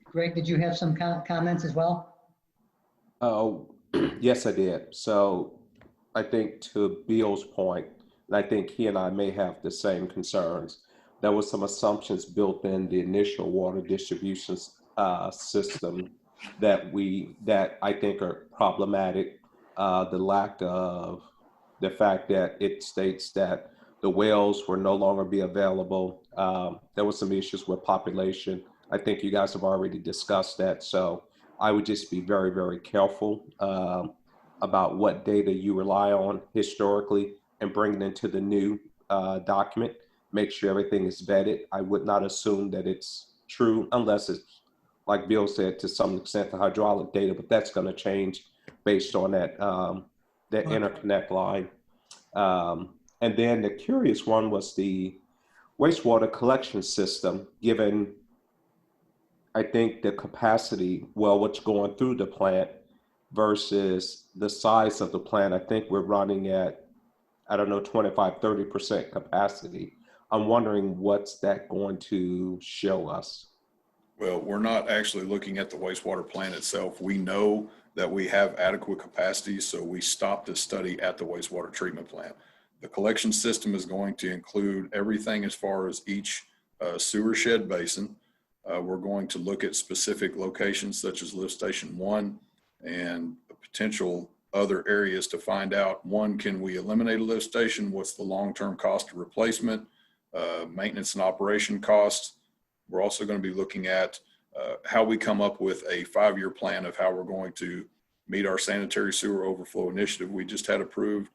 Greg, did you have some comments as well? Oh, yes, I did. So I think to Bill's point, and I think he and I may have the same concerns, there was some assumptions built in the initial water distribution system that I think are problematic. The lack of the fact that it states that the wells will no longer be available. There was some issues with population. I think you guys have already discussed that. So I would just be very, very careful about what data you rely on historically and bring it into the new document. Make sure everything is vetted. I would not assume that it's true unless it's, like Bill said, to some extent the hydraulic data, but that's going to change based on that interconnect line. And then the curious one was the wastewater collection system, given I think the capacity, well, what's going through the plant versus the size of the plant. I think we're running at, I don't know, 25, 30% capacity. I'm wondering what's that going to show us? Well, we're not actually looking at the wastewater plant itself. We know that we have adequate capacity, so we stopped the study at the wastewater treatment plant. The collection system is going to include everything as far as each sewer shed basin. We're going to look at specific locations such as lift station 1 and potential other areas to find out, one, can we eliminate a lift station? What's the long-term cost of replacement, maintenance and operation costs? We're also going to be looking at how we come up with a 5-year plan of how we're going to meet our sanitary sewer overflow initiative we just had approved,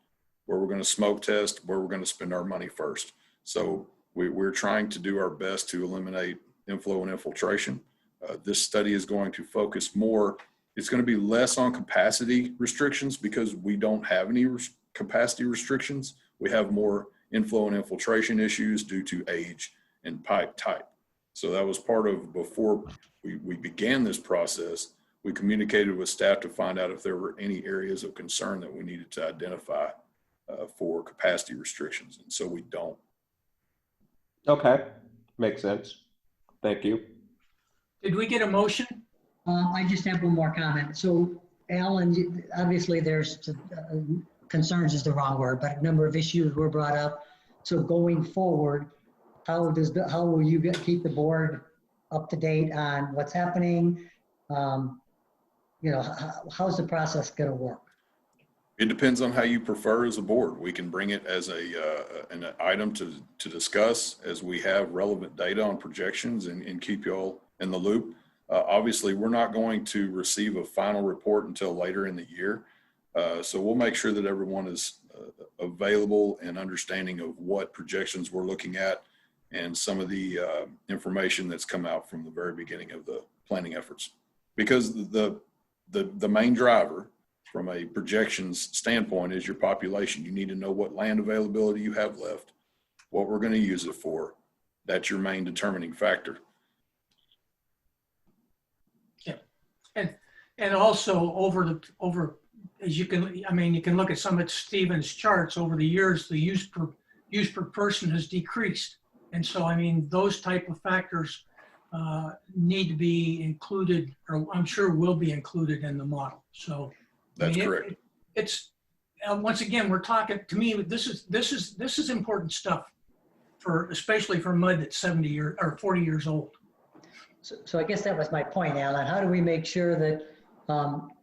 where we're going to smoke test, where we're going to spend our money first. So we're trying to do our best to eliminate inflow and infiltration. This study is going to focus more, it's going to be less on capacity restrictions because we don't have any capacity restrictions. We have more inflow and infiltration issues due to age and pipe type. So that was part of, before we began this process, we communicated with staff to find out if there were any areas of concern that we needed to identify for capacity restrictions. And so we don't. Okay, makes sense. Thank you. Did we get a motion? I just have one more comment. So Alan, obviously there's concerns is the wrong word, but a number of issues were brought up. So going forward, how will you keep the board up to date on what's happening? How's the process going to work? It depends on how you prefer as a board. We can bring it as an item to discuss as we have relevant data on projections and keep you all in the loop. Obviously, we're not going to receive a final report until later in the year. So we'll make sure that everyone is available and understanding of what projections we're looking at and some of the information that's come out from the very beginning of the planning efforts. Because the main driver from a projections standpoint is your population. You need to know what land availability you have left, what we're going to use it for. That's your main determining factor. Yeah. And And also over, as you can, I mean, you can look at some of Stephen's charts over the years, the use per person has decreased. And so, I mean, those type of factors need to be included, or I'm sure will be included in the model. So, I That's mean, correct. it's, once again, we're talking, to me, this is important stuff for, especially for mud that's 70 years or 40 years old. So I guess that was my point, Alan. How do we make sure that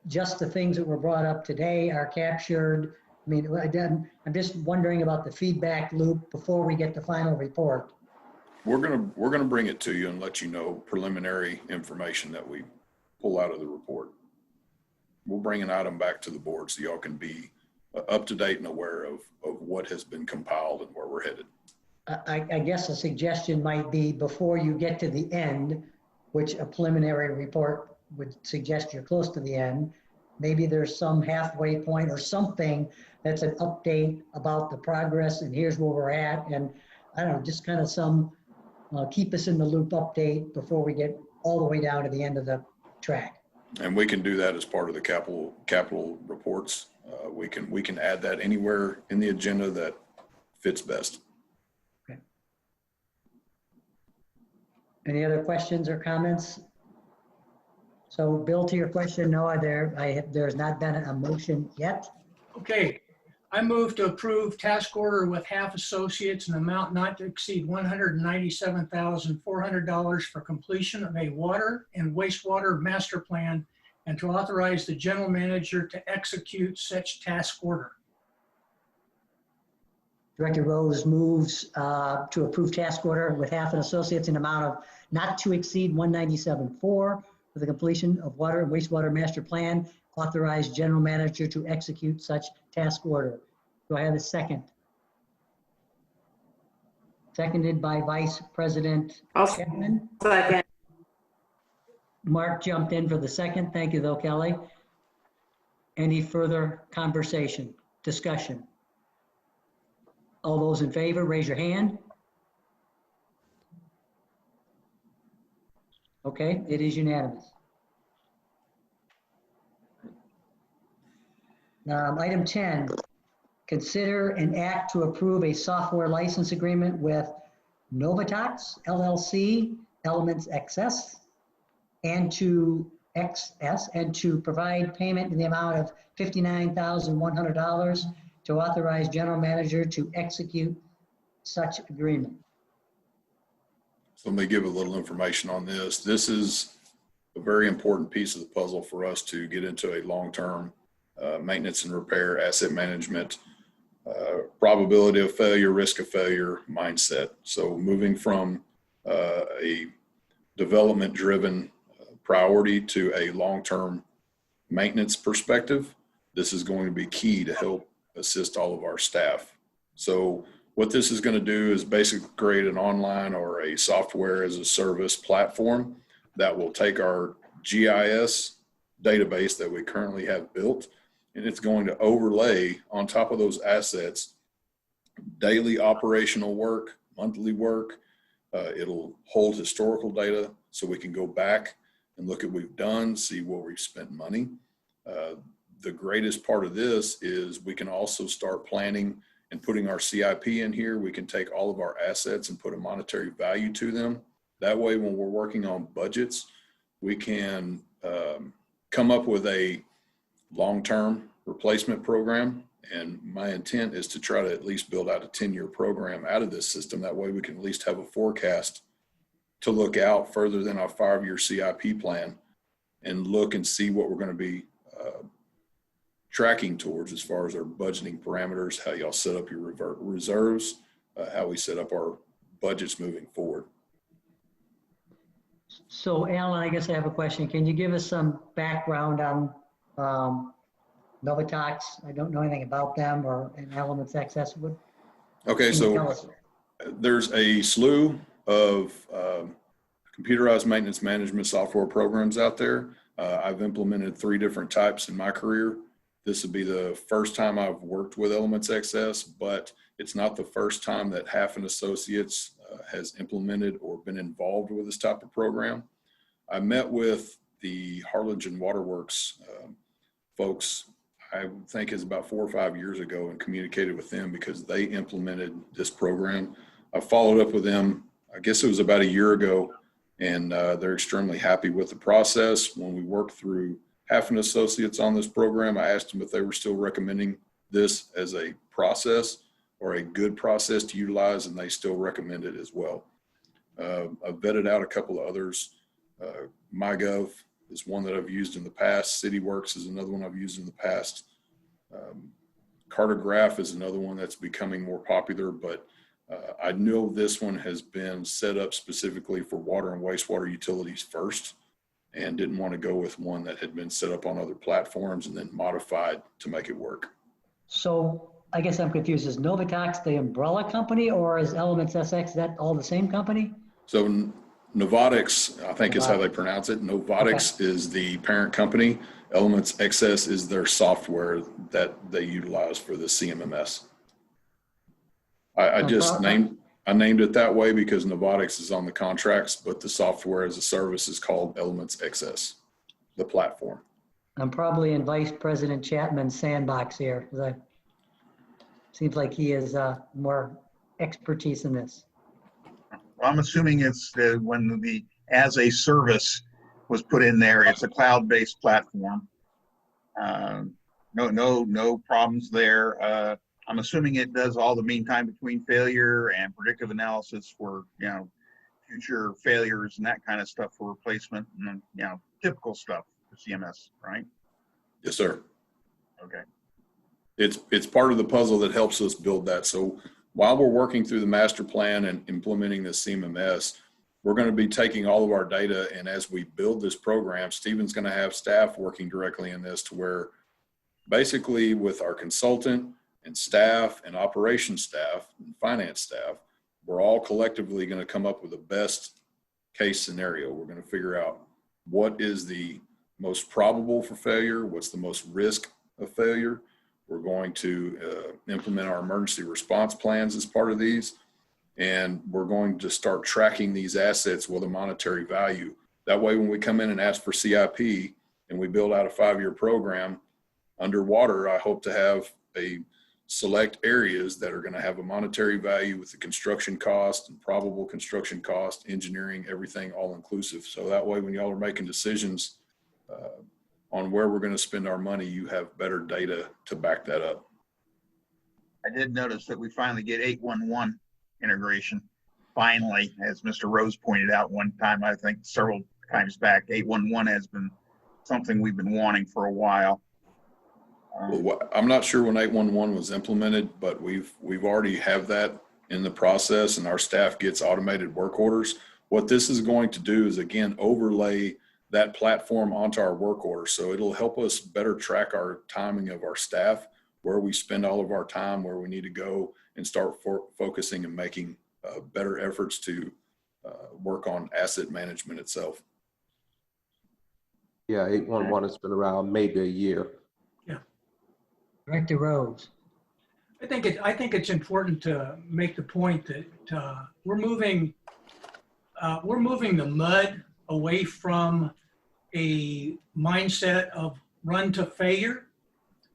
just the things that were brought up today are captured? I mean, I'm just wondering about the feedback loop before we get the final report. We're gonna bring it to you and let you know preliminary information that we pull out of the report. We'll bring an item back to the board so y'all can be up to date and aware of what has been compiled and where we're headed. I guess a suggestion might be before you get to the end, which a preliminary report would suggest you're close to the end, maybe there's some halfway point or something that's an update about the progress and here's where we're at. And I don't know, just kind of some keep us in the loop update before we get all the way down to the end of the track. And we can do that as part of the capital reports. We can add that anywhere in the agenda that fits best. Okay. Any other questions or comments? So Bill, to your question, no, there's not been a motion yet. Okay, I move to approve task order with Half Associates an amount not to exceed $197,400 for completion of a water and wastewater master plan and to authorize the general manager to execute such task order. Director Rose moves to approve task order with Half Associates in amount of not to exceed $197,400 for the completion of water and wastewater master plan. Authorize general manager to execute such task order. Do I have a second? Seconded by Vice President I'll Chapman. second. Mark jumped in for the second. Thank you, though, Kelly. Any further conversation, discussion? All those in favor, raise your hand. Okay, it is unanimous. Item 10, consider an act to approve a software license agreement with Novatox LLC, Elements XS, and to provide payment in the amount of $59,100 to authorize general manager to execute such agreement. So let me give a little information on this. This is a very important piece of the puzzle for us to get into a long-term maintenance and repair, asset management, probability of failure, risk of failure mindset. So moving from a development-driven priority to a long-term maintenance perspective, this is going to be key to help assist all of our staff. So what this is going to do is basically create an online or a software as a service platform that will take our GIS database that we currently have built, and it's going to overlay on top of those assets daily operational work, monthly work. It'll hold historical data so we can go back and look at what we've done, see where we've spent money. The greatest part of this is we can also start planning and putting our CIP in here. We can take all of our assets and put a monetary value to them. That way, when we're working on budgets, we can come up with a long-term replacement program. And my intent is to try to at least build out a 10-year program out of this system. That way we can at least have a forecast to look out further than our 5-year CIP plan and look and see what we're going to be tracking towards as far as our budgeting parameters, how y'all set up your reserves, how we set up our budgets moving forward. So Alan, I guess I have a question. Can you give us some background on Novatox? I don't know anything about them or an Elements XS. Okay, Can you tell so us? there's a slew of computerized maintenance management software programs out there. I've implemented 3 different types in my career. This would be the first time I've worked with Elements XS, but it's not the first time that Half Associates has implemented or been involved with this type of program. I met with the Harlingen Waterworks folks, I think is about 4 or 5 years ago, and communicated with them because they implemented this program. I followed up with them, I guess it was about a year ago, and they're extremely happy with the process. When we worked through Half Associates on this program, I asked them if they were still recommending this as a process or a good process to utilize, and they still recommend it as well. I've vetted out a couple of others. MyGov is one that I've used in the past. CityWorks is another one I've used in the past. Cartograph is another one that's becoming more popular, but I know this one has been set up specifically for water and wastewater utilities first, and didn't want to go with one that had been set up on other platforms and then modified to make it work. So I guess I'm confused. Is Novatox the umbrella company, or is Elements SX, is that all the same company? So Novatics, I think is how they pronounce it. Novatics is the parent company. Elements XS is their software that they utilize for the CMMS. I named it that way because Novatics is on the contracts, but the software as a service is called Elements XS, the platform. I'm probably in Vice President Chapman's sandbox here, because seems like he has more expertise in this. Well, I'm assuming it's when the as a service was put in there, it's a cloud-based platform. No problems there. I'm assuming it does all the mean time between failure and predictive analysis for, future failures and that kind of stuff for replacement and, typical stuff for CMS, right? Yes, sir. Okay. It's part of the puzzle that helps us build that. So while we're working through the master plan and implementing the CMMS, we're going to be taking all of our data, and as we build this program, Stephen's going to have staff working directly in this to where basically with our consultant and staff and operations staff and finance staff, we're all collectively going to come up with the best case scenario. We're going to figure out what is the most probable for failure, what's the most risk of failure. We're going to implement our emergency response plans as part of these, and we're going to start tracking these assets with a monetary value. That way, when we come in and ask for CIP and we build out a 5-year program, underwater, I hope to have a select areas that are going to have a monetary value with the construction cost and probable construction cost, engineering, everything all inclusive. So that way, when y'all are making decisions on where we're going to spend our money, you have better data to back that up. I did notice that we finally get 811 integration. Finally, as Mr. Rose pointed out one time, I think several times back, 811 has been something we've been wanting for a while. I'm not sure when 811 was implemented, but we've already have that in the process, and our staff gets automated work orders. What this is going to do is, again, overlay that platform onto our work order. So it'll help us better track our timing of our staff, where we spend all of our time, where we need to go and start focusing and making better efforts to work on asset management itself. Yeah, 811 has been around maybe a year. Yeah. Director Rose. I think it's important to make the point that we're moving the mud away from a mindset of run to failure,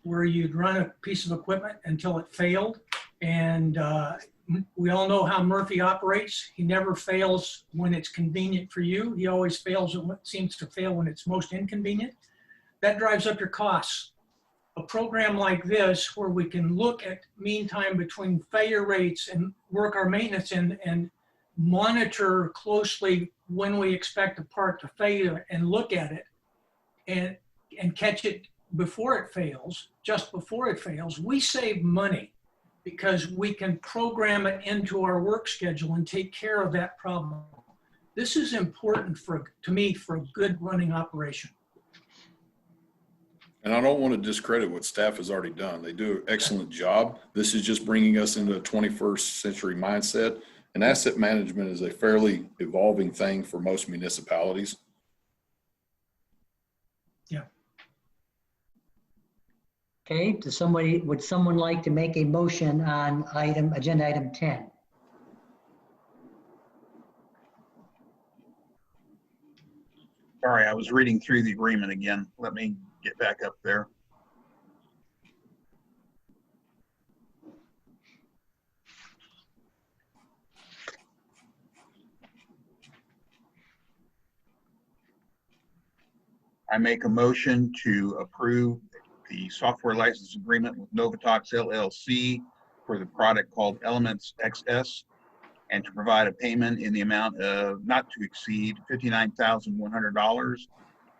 where you'd run a piece of equipment until it failed. And we all know how Murphy operates. He never fails when it's convenient for you. He always fails at what seems to fail when it's most inconvenient. That drives up your costs. A program like this, where we can look at mean time between failure rates and work our maintenance and monitor closely when we expect a part to fail and look at it and catch it before it fails, just before it fails, we save money because we can program it into our work schedule and take care of that problem. This is important to me for a good running operation. And I don't want to discredit what staff has already done. They do an excellent job. This is just bringing us into a 21st century mindset. And asset management is a fairly evolving thing for most municipalities. Yeah. Okay, would someone like to make a motion on agenda item 10? Sorry, I was reading through the agreement again. Let me get back up there. I make a motion to approve the software license agreement with Novatox LLC for the product called Elements XS, and to provide a payment in the amount of not to exceed $59,100,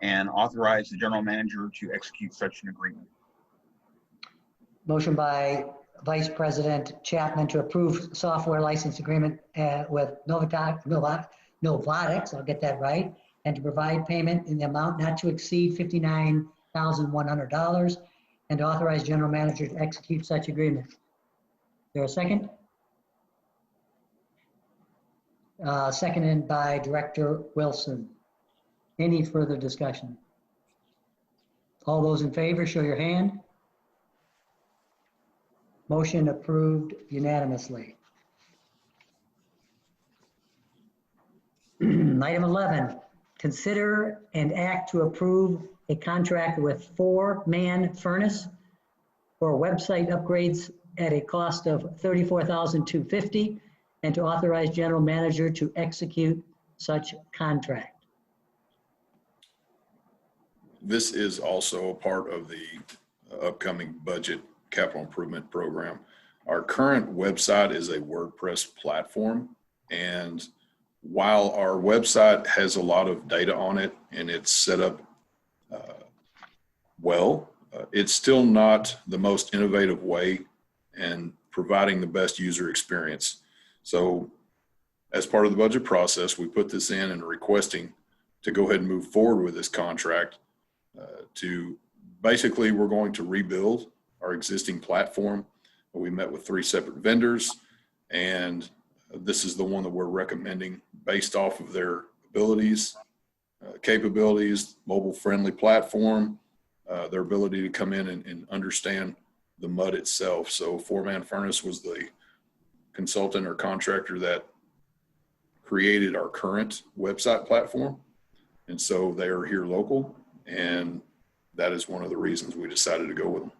and authorize the general manager to execute such an agreement. Motion by Vice President Chapman to approve software license agreement with Novatics, I'll get that right, and to provide payment in the amount not to exceed $59,100, and to authorize general manager to execute such agreement. Is there a second? Seconded by Director Wilson. Any further discussion? All those in favor, show your hand. Motion approved unanimously. Item 11, consider and act to approve a contract with Four-Man Furnace for website upgrades at a cost of $34,250, and to authorize general manager to execute such contract. This is also a part of the upcoming budget capital improvement program. Our current website is a WordPress platform, and while our website has a lot of data on it and it's set up it's still not the most innovative way in providing the best user experience. So as part of the budget process, we put this in and requesting to go ahead and move forward with this contract to basically, we're going to rebuild our existing platform. We met with 3 separate vendors, and this is the one that we're recommending based off of their abilities, capabilities, mobile-friendly platform, their ability to come in and understand the mud itself. So Four-Man Furnace was the consultant or contractor that created our current website platform. And so they are here local, and that is one of the reasons we decided to go with them.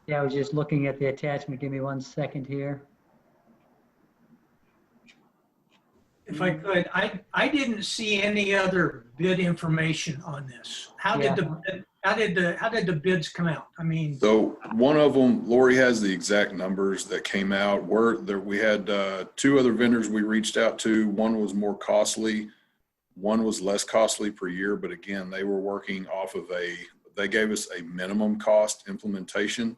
Yeah, I was just looking at the attachment. Give me 1 second here. If I could, I didn't see any other bid information on this. How did the bids come out? I mean, So one of them, Lori has the exact numbers that came out. We had 2 other vendors we reached out to. One was more costly. One was less costly per year, but again, they were working off of they gave us a minimum cost implementation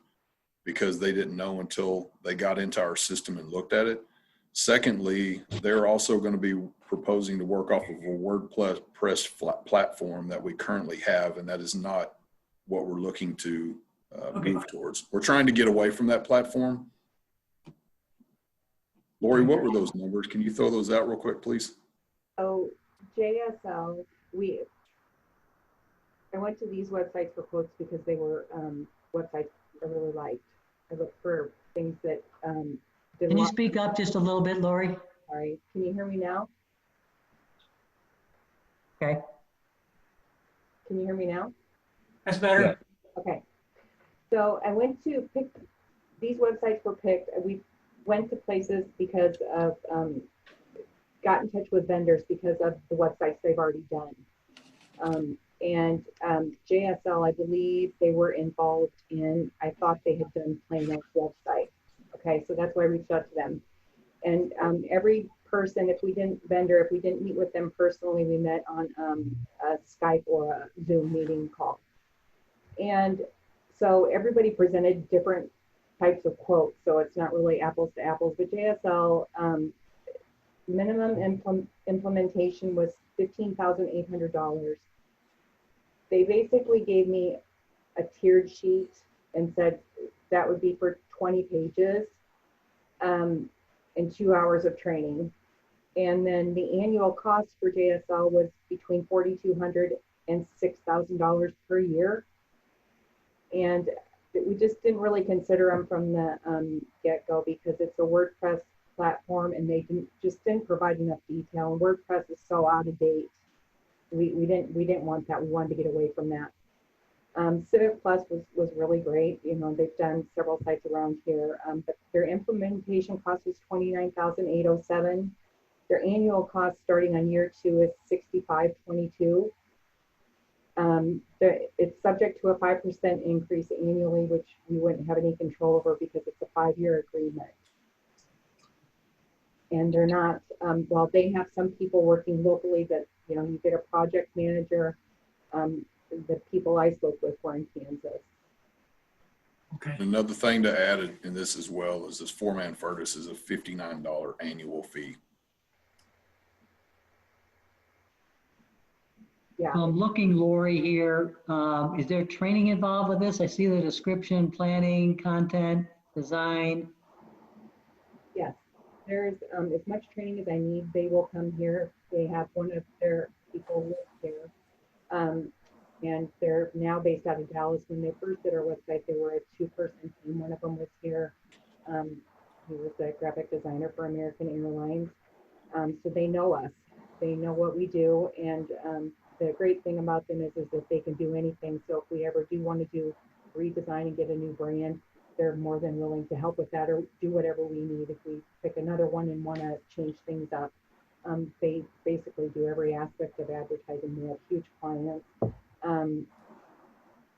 because they didn't know until they got into our system and looked at it. Secondly, they're also going to be proposing to work off of a WordPress platform that we currently have, and that is not what we're looking to move towards. We're trying to get away from that platform. Lori, what were those numbers? Can you throw those out real quick, please? Oh, JSL, I went to these websites for quotes because they were websites I really liked. I looked for things that did Can you speak up just a little bit, Lori? Sorry, can you hear me now? Okay. Can you hear me now? that's better. Yeah. Okay. So I went to pick, these websites were picked. We went to places because of, got in touch with vendors because of the websites they've already done. JSL, I believe they were involved in, I thought they had done Plano's website. Okay, so that's why I reached out to them. And every person, if we didn't meet with them personally, we met on a Skype or a Zoom meeting call. And so everybody presented different types of quotes. So it's not really apples to apples, but JSL minimum implementation was $15,800. They basically gave me a tiered sheet and said that would be for 20 pages and 2 hours of training. And then the annual cost for JSL was between $4,200 and $6,000 per year. And we just didn't really consider them from the get-go because it's a WordPress platform, and they didn't provide enough detail. And WordPress is so out of date. We didn't want that. We wanted to get away from that. Civic Plus was really great. You know, they've done several sites around here, but their implementation cost was $29,807. Their annual cost starting on year 2 is $65,22. It's subject to a 5% increase annually, which we wouldn't have any control over because it's a 5-year agreement. And they're not, while they have some people working locally that, you know, you get a project manager, the people I spoke with were in Kansas. Okay. Another thing to add in this as well is this four-man furnace is a $59 annual fee. Yeah. I'm looking, Lori, here. Is there training involved with this? I see the description, planning, content, design. Yes, there's as much training as I need. They will come here. They have one of their people live here. And they're now based out of Dallas. When they first did our website, they were a 2-person team. One of them was here. He was a graphic designer for American Airlines. So they know us. They know what we do. And the great thing about them is that they can do anything. So if we ever do want to do redesign and get a new brand, they're more than willing to help with that or do whatever we need. If we pick another one and want to change things up, they basically do every aspect of advertising. They have huge clients, and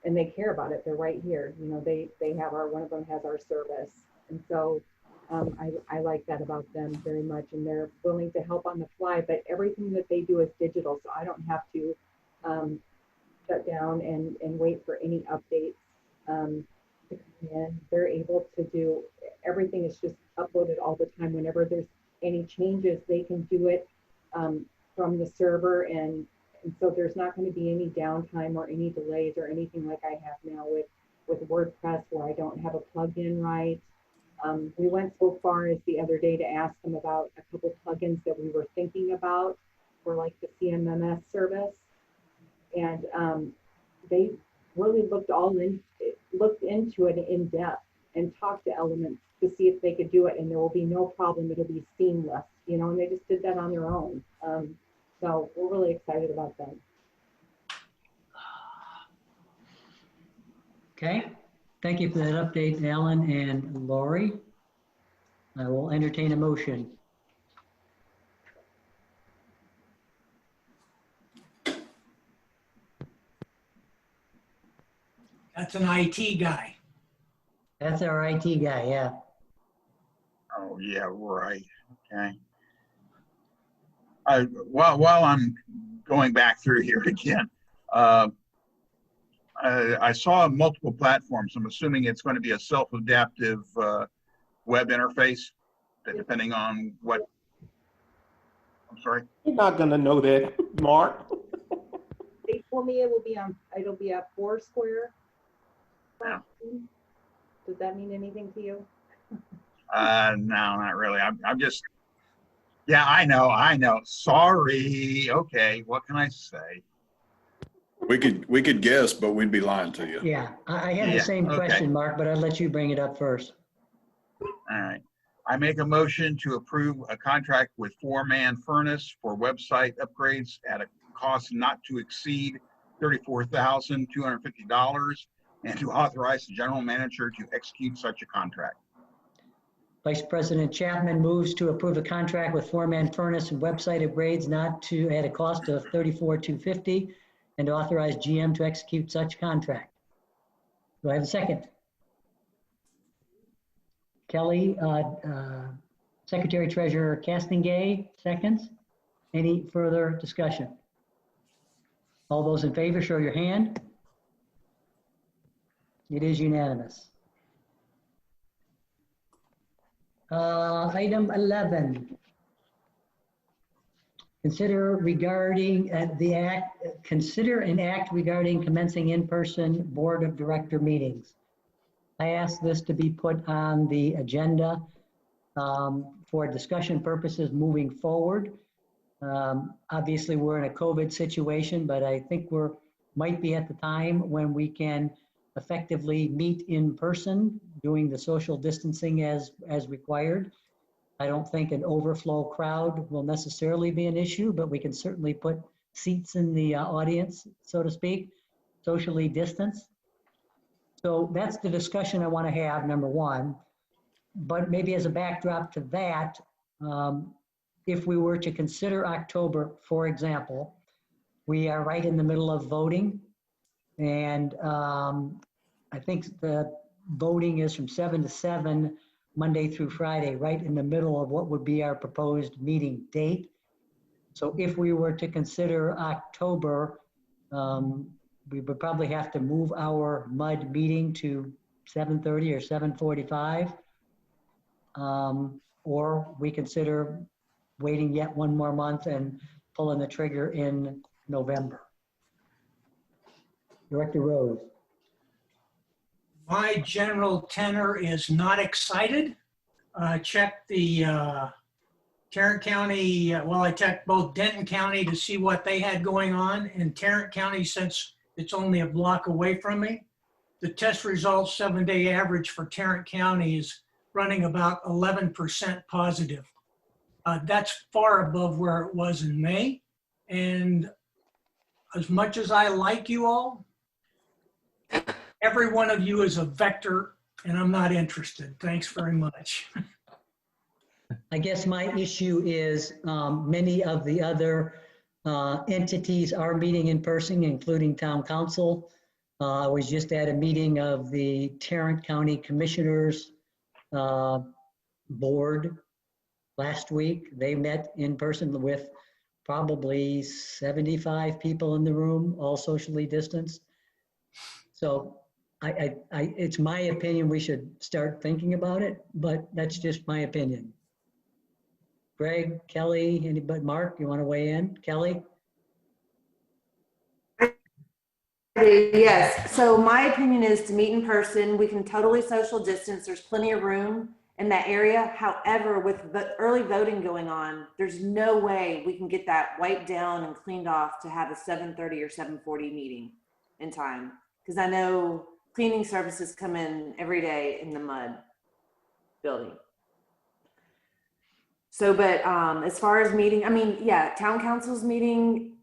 they care about it. They're right here. You know, they have one of them has our service, and so I like that about them very much. And they're willing to help on the fly. But everything that they do is digital, so I don't have to shut down and wait for any updates. To come in. They're able to do everything is just uploaded all the time. Whenever there's any changes, they can do it from the server, and so there's not going to be any downtime or any delays or anything like I have now with WordPress where I don't have a plugin right. We went so far as the other day to ask them about a couple plugins that we were thinking about for like the CMMS service, and they really looked into it in depth and talked to Elements to see if they could do it, and there will be no problem. It'll be seamless, you know, and they just did that on their own. So we're really excited about them. Okay. Thank you for that update, Alan and Lori. I will entertain a motion. That's an IT guy. That's our IT guy, yeah. Oh, yeah, right. Okay. While I'm going back through here again, I saw multiple platforms. I'm assuming it's going to be a self-adaptive web interface, depending on what. I'm sorry. You're not gonna know that, Mark. They told me it'll be a Foursquare platform. Does that mean anything to you? No, not really. I'm just. Yeah, I know. Sorry. Okay, what can I say? We could guess, but we'd be lying to you. Yeah, I had the Yeah, same okay. question, Mark, but I'll let you bring it up first. All right. I make a motion to approve a contract with 4-Man Furnace for website upgrades at a cost not to exceed $34,250, and to authorize the general manager to execute such a contract. Vice President Chapman moves to approve a contract with 4-Man Furnace and website upgrades not to at a cost of $34,250 and to authorize GM to execute such contract. Do I have a second? Kelly, Secretary Treasurer Castingay, seconds. Any further discussion? All those in favor, show your hand. It is unanimous. Item 11. Consider an act regarding commencing in-person Board of Director meetings. I asked this to be put on the agenda for discussion purposes moving forward. Obviously, we're in a COVID situation, but I think might be at the time when we can effectively meet in person, doing the social distancing as required. I don't think an overflow crowd will necessarily be an issue, but we can certainly put seats in the audience, so to speak, socially distanced. So that's the discussion I want to have, number one. But maybe as a backdrop to that, if we were to consider October, for example, we are right in the middle of voting. And I think the voting is from 7 to 7, Monday through Friday, right in the middle of what would be our proposed meeting date. So if we were to consider October, we would probably have to move our MUD meeting to 7:30 or 7:45. Or we consider waiting yet one more month and pulling the trigger in November. Director Rose. My general tenor is not excited. Checked the Tarrant County, well, I checked both Denton County to see what they had going on, and Tarrant County, since it's only a block away from me, the test results 7-day average for Tarrant County is running about 11% positive. That's far above where it was in May. And as much as I like you all, every one of you is a vector, and I'm not interested. Thanks very much. I guess my issue is many of the other entities are meeting in person, including town council. I was just at a meeting of the Tarrant County Commissioners Board last week. They met in person with probably 75 people in the room, all socially distanced. So it's my opinion we should start thinking about it, but that's just my opinion. Greg, Kelly, anybody, Mark, you want to weigh in? Kelly? Yes, so my opinion is to meet in person. We can totally social distance. There's plenty of room in that area. However, with the early voting going on, there's no way we can get that wiped down and cleaned off to have a 7:30 or 7:40 meeting in time. Because I know cleaning services come in every day in the MUD building. So, but as far as meeting, I mean, yeah, town council's meeting,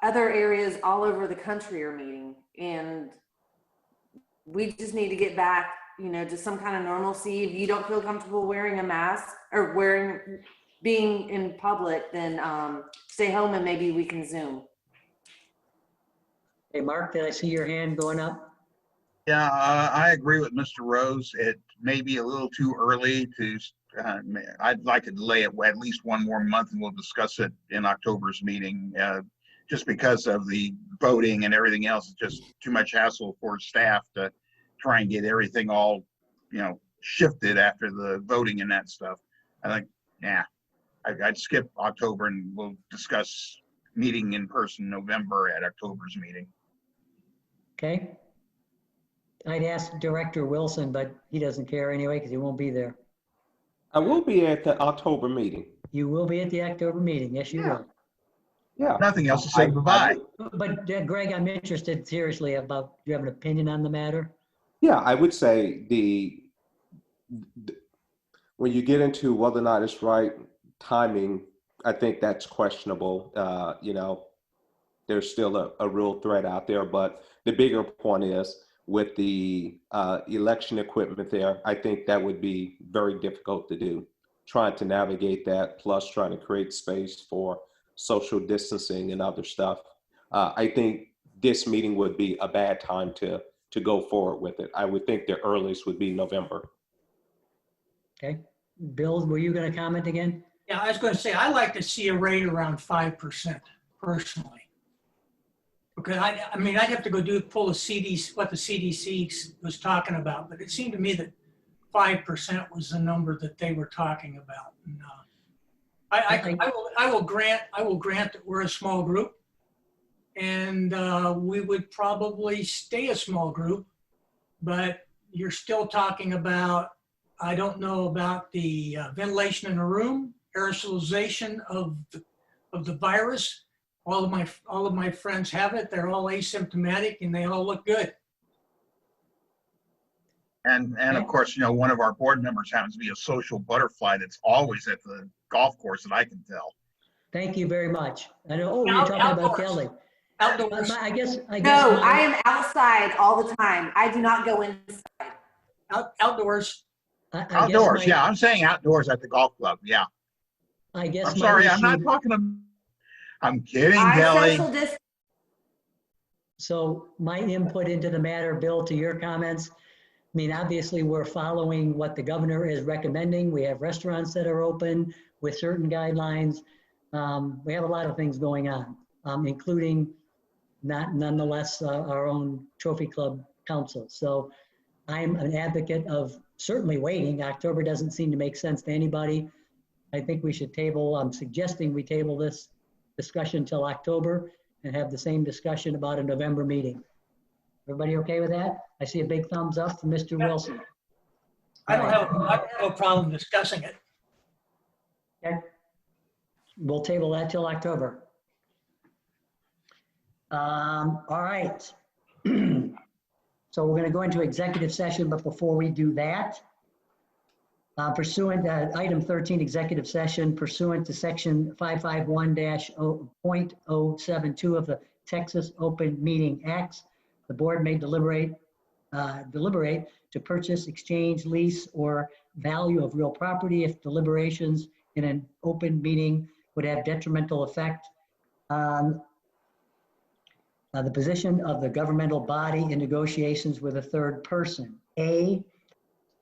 other areas all over the country are meeting, and we just need to get back, you know, to some kind of normalcy. If you don't feel comfortable wearing a mask or being in public, then stay home and maybe we can Zoom. Hey, Mark, did I see your hand going up? Yeah, I agree with Mr. Rose. It may be a little too early to, I'd like to delay it at least one more month, and we'll discuss it in October's meeting. Just because of the voting and everything else, it's just too much hassle for staff to try and get everything all, you know, shifted after the voting and that stuff. I think, yeah, I'd skip October, and we'll discuss meeting in person November at October's meeting. Okay. I'd ask Director Wilson, but he doesn't care anyway because he won't be there. I will be at the October meeting. You will be at the October meeting. Yes, you Yeah. will. Yeah. Nothing else to say goodbye. But Greg, I'm interested seriously about, do you have an opinion on the matter? Yeah, I would say when you get into whether or not it's right timing, I think that's questionable. You know, there's still a real threat out there, but the bigger point is with the election equipment there, I think that would be very difficult to do. Trying to navigate that, plus trying to create space for social distancing and other stuff. I think this meeting would be a bad time to go forward with it. I would think the earliest would be November. Okay. Bill, were you going to comment again? Yeah, I was going to say, I like to see a rate around 5% personally. Because I mean, I'd have to go pull the CDC, what the CDC was talking about, but it seemed to me that 5% was the number that they were talking about. And, I will grant that we're a small group, and we would probably stay a small group, but you're still talking about, I don't know about the ventilation in a room, aerosolization of the virus. All of my friends have it. They're all asymptomatic and they all look good. And of course, one of our board members happens to be a social butterfly that's always at the golf course that I can tell. Thank you very much. I know, we were talking about Outdoors. Kelly. Outdoors. I guess. No, I am outside all the time. I do not go inside. Outdoors. Outdoors, yeah, I'm saying outdoors at the golf club, yeah. I guess. I'm sorry, I'm not talking to, I'm kidding, I Kelly. social distance. So my input into the matter, Bill, to your comments, I mean, obviously, we're following what the governor is recommending. We have restaurants that are open with certain guidelines. We have a lot of things going on, including nonetheless our own Trophy Club Council. So I'm an advocate of certainly waiting. October doesn't seem to make sense to anybody. I think we should table, I'm suggesting we table this discussion till October and have the same discussion about a November meeting. Everybody okay with that? I see a big thumbs up from Mr. Wilson. I don't have a problem discussing it. Okay. We'll table that till October. All right. So we're going to go into executive session, but before we do that, pursuant to item 13, executive session pursuant to section 551-0.072 of the Texas Open Meeting Acts, the board may deliberate to purchase, exchange, lease, or value of real property if deliberations in an open meeting would have detrimental effect on the position of the governmental body in negotiations with a third person. A,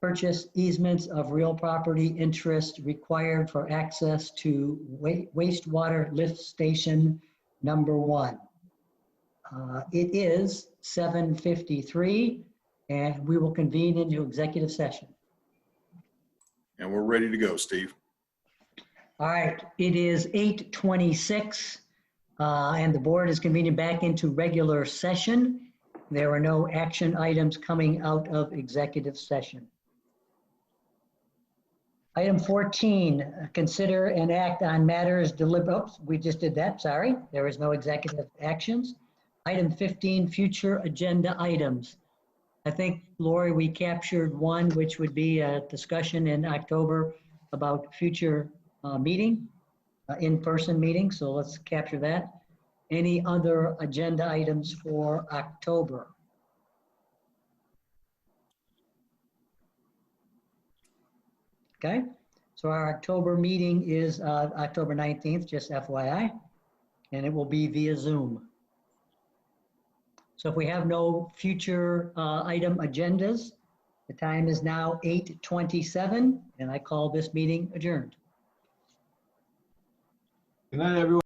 purchase easements of real property interest required for access to wastewater lift station number 1. It is 7:53, and we will convene into executive session. And we're ready to go, Steve. All right, it is 8:26, and the board is convening back into regular session. There are no action items coming out of executive session. Item 14, consider and act on matters oops, we just did that, sorry. There is no executive actions. Item 15, future agenda items. I think, Lori, we captured one, which would be a discussion in October about future meeting, in-person meeting, so let's capture that. Any other agenda items for October? Okay, so our October meeting is October 19th, just FYI, and it will be via Zoom. So if we have no future item agendas, the time is now 8:27, and I call this meeting adjourned. Good night, everyone.